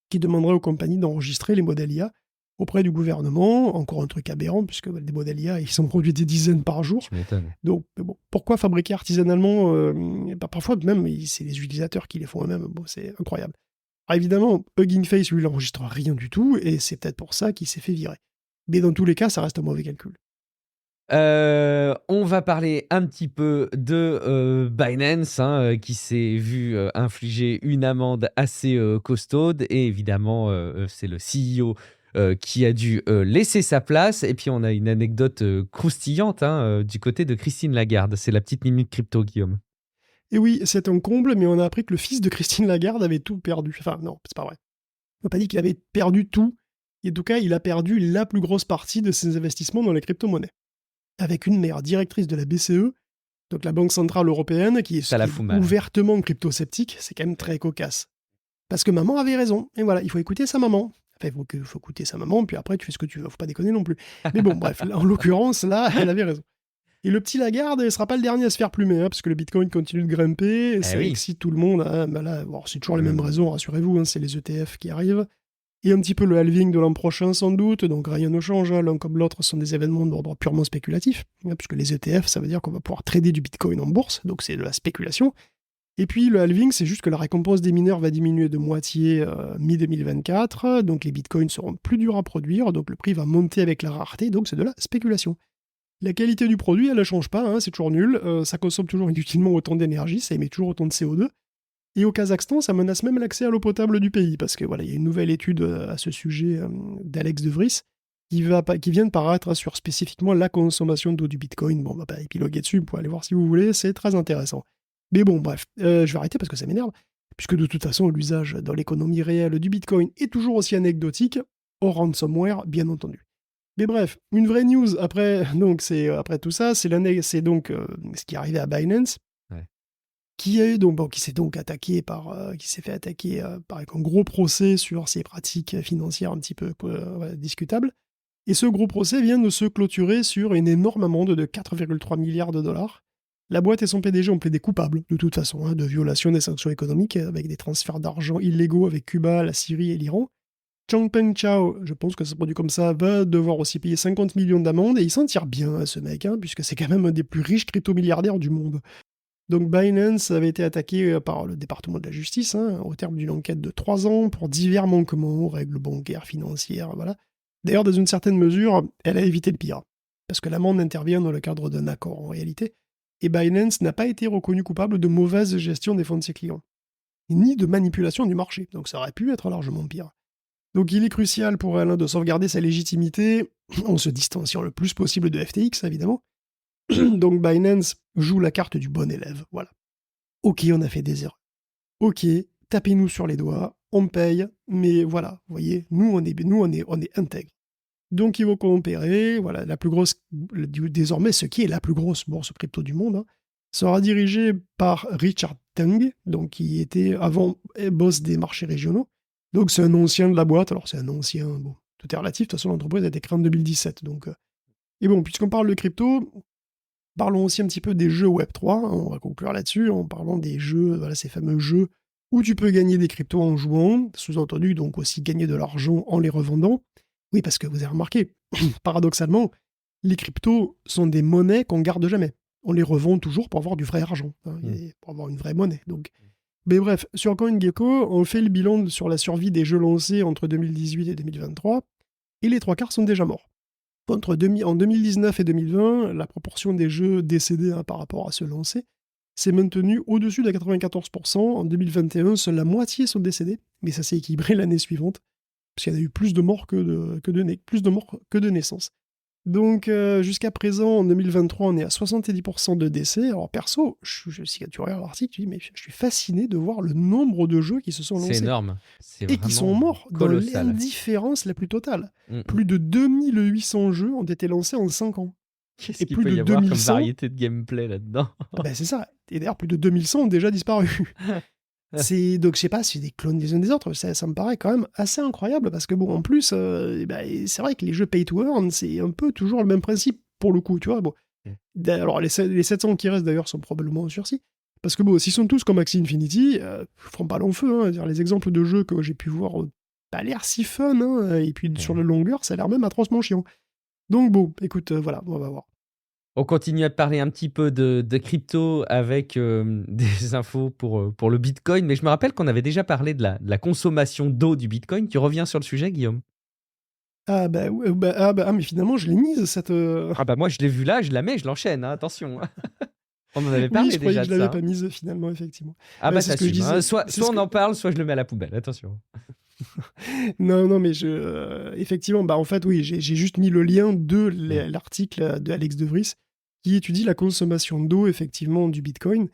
qui demanderait aux compagnies d'enregistrer les modèles IA auprès du gouvernement. Encore un truc aberrant, puisque des modèles IA, ils sont produits des dizaines par jour. Je m'étonne. Donc, bon, pourquoi fabriquer artisanalement parfois, même, c'est les utilisateurs qui les font eux-mêmes. Bon, c'est incroyable. Alors évidemment, Hugging Face, lui, il n'enregistre rien du tout, et c'est peut-être pour ça qu'il s'est fait virer. Mais dans tous les cas, ça reste un mauvais calcul. On va parler un petit peu de Binance, qui s'est vu infliger une amende assez costaude, et évidemment, c'est le CEO qui a dû laisser sa place. Et puis, on a une anecdote croustillante du côté de Christine Lagarde. C'est la petite minute crypto, Guillaume. Et oui, c'est un comble, mais on a appris que le fils de Christine Lagarde avait tout perdu. Enfin, non, c'est pas vrai. On n'a pas dit qu'il avait perdu tout. Et en tout cas, il a perdu la plus grosse partie de ses investissements dans les crypto-monnaies. Avec une mère directrice de la BCE, donc la Banque Centrale Européenne, qui est ouvertement crypto-sceptique, c'est quand même très cocasse. Parce que maman avait raison. Et voilà, il faut écouter sa maman. Enfin, il faut écouter sa maman, puis après, tu fais ce que tu veux. Faut pas déconner non plus. Mais bon, bref, en l'occurrence, là, elle avait raison. Et le petit Lagarde, il ne sera pas le dernier à se faire plumer, parce que le Bitcoin continue de grimper, et ça excite tout le monde. Là, c'est toujours les mêmes raisons, rassurez-vous, c'est les ETF qui arrivent. Et un petit peu le halving de l'an prochain, sans doute, donc rien ne change. L'un comme l'autre sont des événements d'ordre purement spéculatif, puisque les ETF, ça veut dire qu'on va pouvoir trader du Bitcoin en bourse, donc c'est de la spéculation. Et puis le halving, c'est juste que la récompense des mineurs va diminuer de moitié mi-2024, donc les Bitcoins seront plus durs à produire, donc le prix va monter avec la rareté, donc c'est de la spéculation. La qualité du produit, elle ne change pas, c'est toujours nul, ça consomme toujours inutilement autant d'énergie, ça émet toujours autant de CO2. Et au Kazakhstan, ça menace même l'accès à l'eau potable du pays, parce que voilà, il y a une nouvelle étude à ce sujet d'Alex De Vries qui vient de paraître sur spécifiquement la consommation d'eau du Bitcoin. Bon, on va pas épiloguer dessus, vous pouvez aller voir si vous voulez, c'est très intéressant. Mais bon, bref, je vais arrêter parce que ça m'énerve, puisque de toute façon, l'usage dans l'économie réelle du Bitcoin est toujours aussi anecdotique, au ransomware, bien entendu. Mais bref, une vraie news après tout ça, c'est donc ce qui est arrivé à Binance, qui s'est donc attaqué qui s'est fait attaquer par un gros procès sur ses pratiques financières un petit peu voilà, discutables. Et ce gros procès vient de se clôturer sur une énorme amende de 4,3 milliards de dollars. La boîte et son PDG ont plaidé coupables, de toute façon, de violation des sanctions économiques avec des transferts d'argent illégaux avec Cuba, la Syrie et l'Iran. Changpeng Chao, je pense que ça se produit comme ça, va devoir aussi payer 50 millions d'amendes et il s'en tire bien, ce mec, puisque c'est quand même un des plus riches crypto-milliardaires du monde. Donc Binance avait été attaqué par le département de la justice, au terme d'une enquête de 3 ans pour divers manquements aux règles bancaires, financières, voilà. D'ailleurs, dans une certaine mesure, elle a évité le pire, parce que l'amende intervient dans le cadre d'un accord en réalité, et Binance n'a pas été reconnu coupable de mauvaise gestion des fonds de ses clients, ni de manipulation du marché, donc ça aurait pu être largement pire. Donc il est crucial pour elle de sauvegarder sa légitimité en se distanciant le plus possible de FTX, évidemment. Donc Binance joue la carte du bon élève, voilà. Ok, on a fait des erreurs. Ok, tapez-nous sur les doigts, on paye, mais voilà, vous voyez, nous on est intègre. Donc ils vont coopérer, voilà, la plus grosse, désormais ce qui est la plus grosse bourse crypto du monde, sera dirigée par Richard Teng, donc qui était avant boss des marchés régionaux. Donc c'est un ancien de la boîte, alors c'est un ancien, bon, tout est relatif, de toute façon l'entreprise a été créée en 2017, donc... Et bon, puisqu'on parle de crypto, parlons aussi un petit peu des jeux Web3, on va conclure là-dessus, en parlant des jeux, voilà, ces fameux jeux où tu peux gagner des cryptos en jouant, sous-entendu donc aussi gagner de l'argent en les revendant. Oui, parce que vous avez remarqué, paradoxalement, les cryptos sont des monnaies qu'on garde jamais. On les revend toujours pour avoir du vrai argent, pour avoir une vraie monnaie. Donc. Mais bref, sur CoinGecko, on fait le bilan sur la survie des jeux lancés entre 2018 et 2023, et les 3/4 sont déjà morts. En 2019 et 2020, la proportion des jeux décédés par rapport à ceux lancés s'est maintenue au-dessus de 94%. En 2021, seule la moitié sont décédés, mais ça s'est équilibré l'année suivante, parce qu'il y en a eu plus de morts que de naissances. Donc jusqu'à présent, en 2023, on est à 70% de décès. Alors perso, si tu regardes l'article, tu dis mais je suis fasciné de voir le nombre de jeux qui se sont lancés. C'est énorme. Et qui sont morts colossal. Dans l'indifférence la plus totale. Plus de 2800 jeux ont été lancés en 5 ans. Qu'est-ce qu'il peut y avoir comme variété de gameplay là-dedans? Ben c'est ça. Et d'ailleurs, plus de 2100 ont déjà disparu. Donc je sais pas si c'est des clones des uns des autres, ça me paraît quand même assez incroyable parce que bon, en plus, c'est vrai que les jeux pay to earn, c'est un peu toujours le même principe pour le coup, tu vois. Bon. Alors les 700 qui restent d'ailleurs sont probablement en sursis. Parce que bon, s'ils sont tous comme Axie Infinity, ils feront pas long feu. Les exemples de jeux que j'ai pu voir pas l'air si fun, et puis sur la longueur, ça a l'air même atrocement chiant. Donc bon, écoute, voilà, on va voir. On continue à parler un petit peu de crypto avec des infos pour le Bitcoin, mais je me rappelle qu'on avait déjà parlé de la consommation d'eau du Bitcoin. Tu reviens sur le sujet, Guillaume? Mais finalement, je l'ai mise, cette... moi, je l'ai vu là, je la mets, je l'enchaîne, attention. On en avait parlé je croyais déjà que je l'avais pas mise, finalement, effectivement. C'est ce que je disais. Soit on en parle, soit je le mets à la poubelle, attention. Non, mais effectivement, en fait, oui, j'ai juste mis le lien de l'article de Alex De Vries qui étudie la consommation d'eau, effectivement, du Bitcoin.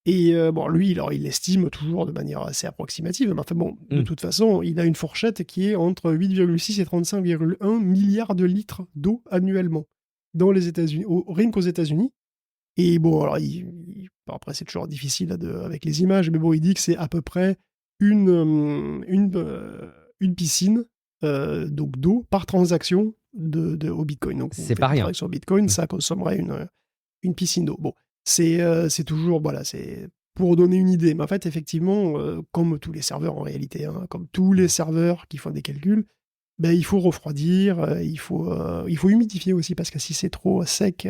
Et lui, il l'estime toujours de manière assez approximative. Mais enfin bon, de toute façon, il a une fourchette qui est entre 8,6 et 35,1 milliards de litres d'eau annuellement dans les États-Unis, rien qu'aux États-Unis. Et bon, alors, après, c'est toujours difficile avec les images, mais bon, il dit que c'est à peu près une piscine donc d'eau par transaction au Bitcoin. Donc, c'est pas rien. Sur Bitcoin, ça consommerait une piscine d'eau. Bon, c'est toujours, voilà, c'est pour donner une idée. Mais en fait, effectivement, comme tous les serveurs en réalité, comme tous les serveurs qui font des calculs, il faut refroidir, il faut humidifier aussi, parce que si c'est trop sec,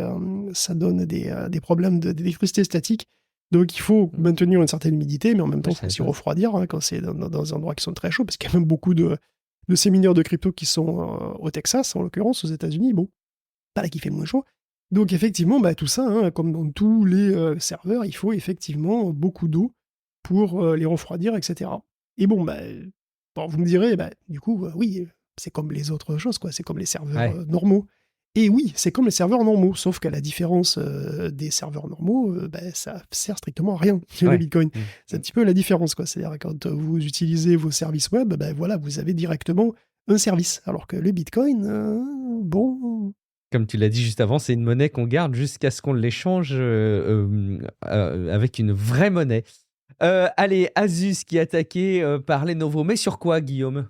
ça donne des problèmes d'électricité statique. Donc il faut maintenir une certaine humidité, mais en même temps, il faut aussi refroidir quand c'est dans des endroits qui sont très chauds, parce qu'il y a même beaucoup de ces mineurs de crypto qui sont au Texas, en l'occurrence, aux États-Unis. Bon, pas là qu'il fait moins chaud. Donc effectivement, tout ça, comme dans tous les serveurs, il faut effectivement beaucoup d'eau pour les refroidir, etc. Et bon, vous me direz, du coup, oui, c'est comme les autres choses, quoi. C'est comme les serveurs normaux. Et oui, c'est comme les serveurs normaux, sauf qu'à la différence des serveurs normaux, ça sert strictement à rien, le Bitcoin. C'est un petit peu la différence, quoi. C'est-à-dire quand vous utilisez vos services web, voilà, vous avez directement un service. Alors que le Bitcoin, Comme tu l'as dit juste avant, c'est une monnaie qu'on garde jusqu'à ce qu'on l'échange avec une vraie monnaie. Allez, Asus qui est attaqué par Lenovo. Mais sur quoi, Guillaume?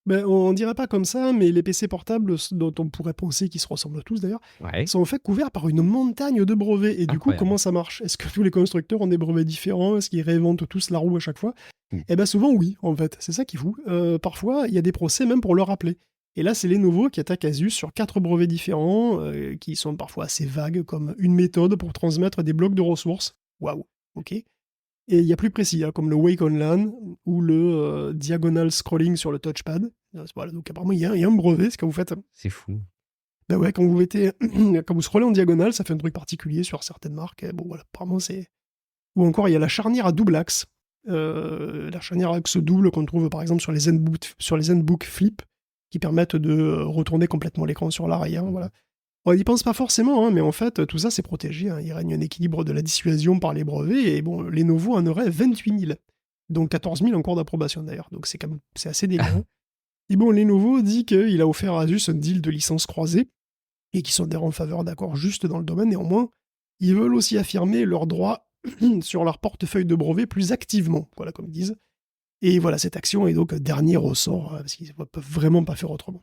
Ben, on dirait pas comme ça, mais les PC portables, dont on pourrait penser qu'ils se ressemblent tous d'ailleurs, Ouais, sont en fait couverts par une montagne de brevets. Et du coup, incroyable. comment ça marche? Est-ce que tous les constructeurs ont des brevets différents? Est-ce qu'ils réinventent tous la roue à chaque fois? Mm. Eh ben souvent oui, en fait. C'est ça qui est fou. Parfois, il y a des procès même pour le rappeler. Et là, c'est Lenovo qui attaque Asus sur 4 brevets différents, qui sont parfois assez vagues, comme une méthode pour transmettre des blocs de ressources. Waouh, ok. Et il y a plus précis, hein, comme le Wake on LAN ou le diagonal scrolling sur le touchpad. Voilà, donc apparemment, il y a un brevet, ce que vous faites. C'est fou. Ben ouais, quand vous mettez, quand vous scrollez en diagonale, ça fait un truc particulier sur certaines marques. Et bon, voilà, apparemment, c'est. Ou encore, il y a la charnière à double axe. La charnière à axe double qu'on trouve par exemple sur les ZenBook Flip, qui permettent de retourner complètement l'écran sur l'arrière. Voilà. On n'y pense pas forcément, hein, mais en fait, tout ça, c'est protégé. Hein. Il règne un équilibre de la dissuasion par les brevets, et bon, Lenovo en aurait 28 000, donc 14 000 en cours d'approbation d'ailleurs, donc c'est assez délirant. Et bon, Lenovo dit qu'il a offert à Asus un deal de licence croisée, et qu'ils sont en faveur d'accords justes dans le domaine. Néanmoins, ils veulent aussi affirmer leurs droits sur leur portefeuille de brevets plus activement, voilà, comme ils disent. Et voilà, cette action est donc dernier ressort, parce qu'ils ne peuvent vraiment pas faire autrement.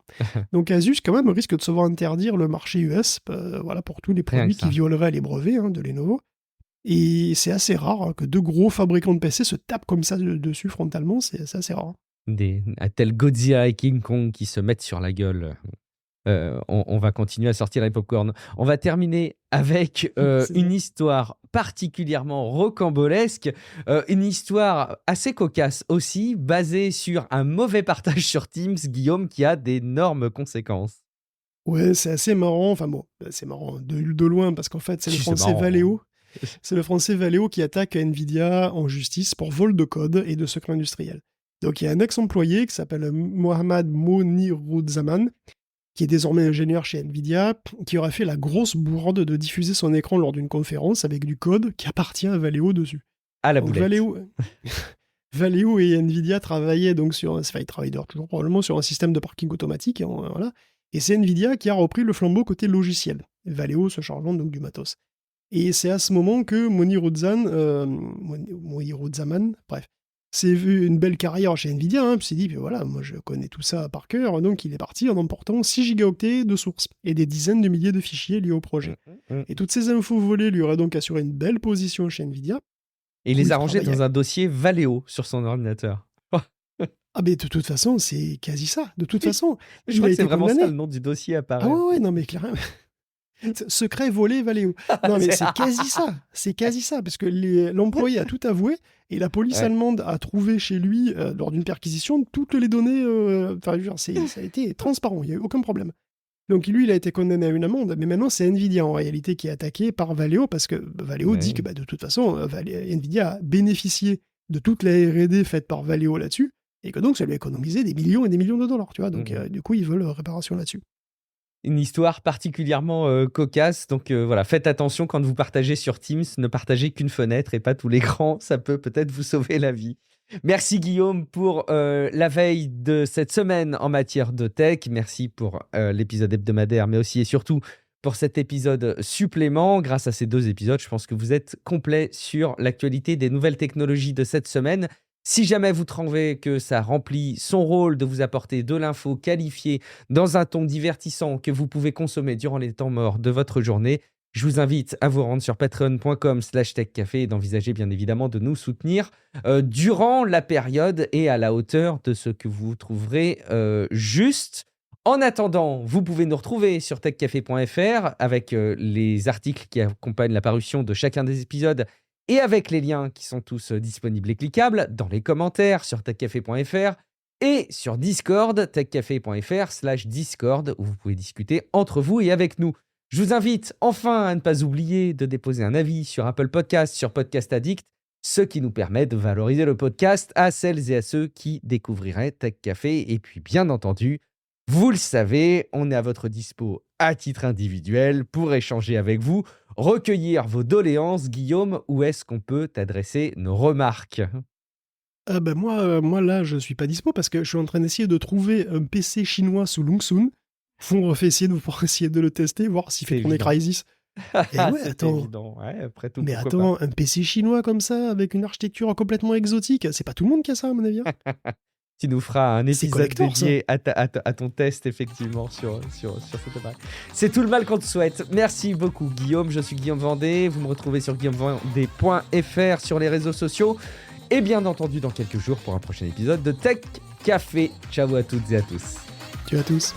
Donc Asus, quand même, risque de se voir interdire le marché US, voilà, pour tous les Rien que produits qui ça. violeraient les brevets, hein, de Lenovo. Et c'est assez rare, hein, que deux gros fabricants de PC se tapent comme ça dessus frontalement, c'est assez rare. À tel Godzilla et King Kong qui se mettent sur la gueule. On va continuer à sortir les popcorn. On va terminer avec C'est une ça. histoire particulièrement rocambolesque, une histoire assez cocasse aussi, basée sur un mauvais partage sur Teams, Guillaume, qui a d'énormes conséquences. Ouais, c'est assez marrant, enfin bon, c'est marrant de loin, parce qu'en fait, c'est le Si, c'est français marrant, hein. Valeo. C'est le français Valeo qui attaque Nvidia en justice pour vol de code et de secrets industriels. Donc il y a un ex-employé qui s'appelle Mohamed Monirudzaman, qui est désormais ingénieur chez Nvidia, qui aurait fait la grosse bourde de diffuser son écran lors d'une conférence avec du code qui appartient à Valeo dessus. À la Donc boulette. Valeo et Nvidia travaillaient donc enfin, ils travaillent d'ailleurs toujours probablement sur un système de parking automatique, hein, voilà. Et c'est Nvidia qui a repris le flambeau côté logiciel, Valeo se chargeant donc du matos. Et c'est à ce moment que Monirudzaman, bref, s'est vu une belle carrière chez Nvidia, hein, puis s'est dit, puis voilà, moi je connais tout ça par cœur, donc il est parti en emportant 6 gigaoctets de sources et des dizaines de milliers de fichiers liés au projet. Et toutes ces infos volées lui auraient donc assuré une belle position chez Nvidia, Et il où les il a rangés travaillait. dans un dossier Valeo sur son ordinateur. Ah mais de toute façon, c'est quasi ça. De toute façon, Je il crois a que c'est été vraiment ça le condamné. nom du dossier Ah apparaît. ouais, ouais, non mais clairement. Secret volé Valeo. Non mais c'est quasi ça. C'est quasi ça, parce que l'employé a tout avoué, et la police Ouais. allemande a trouvé chez lui, lors d'une perquisition, toutes les données. Enfin, je veux dire, ça a été transparent, il n'y a eu aucun problème. Donc lui, il a été condamné à une amende, mais maintenant c'est Nvidia en réalité qui est attaqué par Valeo, parce que Valeo dit Ouais. que de toute façon, Nvidia a bénéficié de toute la R&D faite par Valeo là-dessus, et que donc ça lui a économisé des millions et des millions de dollars, tu vois. Donc du coup, ils veulent réparation là-dessus. Une histoire particulièrement cocasse. Donc voilà, faites attention quand vous partagez sur Teams, ne partagez qu'une fenêtre et pas tout l'écran. Ça peut peut-être vous sauver la vie. Merci Guillaume pour la veille de cette semaine en matière de tech. Merci pour l'épisode hebdomadaire, mais aussi et surtout pour cet épisode supplément. Grâce à ces 2 épisodes, je pense que vous êtes complet sur l'actualité des nouvelles technologies de cette semaine. Si jamais vous trouvez que ça remplit son rôle de vous apporter de l'info qualifiée dans un ton divertissant que vous pouvez consommer durant les temps morts de votre journée, je vous invite à vous rendre sur patreon.com/techcafé et d'envisager bien évidemment de nous soutenir durant la période et à la hauteur de ce que vous trouverez juste. En attendant, vous pouvez nous retrouver sur techcafé.fr avec les articles qui accompagnent la parution de chacun des épisodes et avec les liens qui sont tous disponibles et cliquables dans les commentaires sur techcafé.fr et sur Discord, techcafé.fr/Discord, où vous pouvez discuter entre vous et avec nous. Je vous invite enfin à ne pas oublier de déposer un avis sur Apple Podcast, sur Podcast Addict, ce qui nous permet de valoriser le podcast à celles et à ceux qui découvriraient Tech Café. Et puis, bien entendu, vous le savez, on est à votre dispo à titre individuel pour échanger avec vous, recueillir vos doléances. Guillaume, où est-ce qu'on peut adresser nos remarques ? Ah ben moi là, je suis pas dispo parce que je suis en train d'essayer de trouver un PC chinois sous Longsun. Fond refait essayer pour essayer de le tester, voir s'il fait C'est tourner évident. Crysis. Et ouais, C'est attends. évident. Ouais, après tout, Mais pourquoi attends, un PC chinois comme ça, avec une architecture complètement exotique, c'est pas tout le monde qui a ça, à mon avis. Hein. Tu nous feras un C'est épisode collector, ça. dédié à ton test, effectivement, sur cet appareil. C'est tout le mal qu'on te souhaite. Merci beaucoup, Guillaume. Je suis Guillaume Vendée. Vous me retrouvez sur guillaumevendée.fr sur les réseaux sociaux. Et bien entendu, dans quelques jours pour un prochain épisode de Tech Café. Ciao à toutes et à tous. Tu à tous.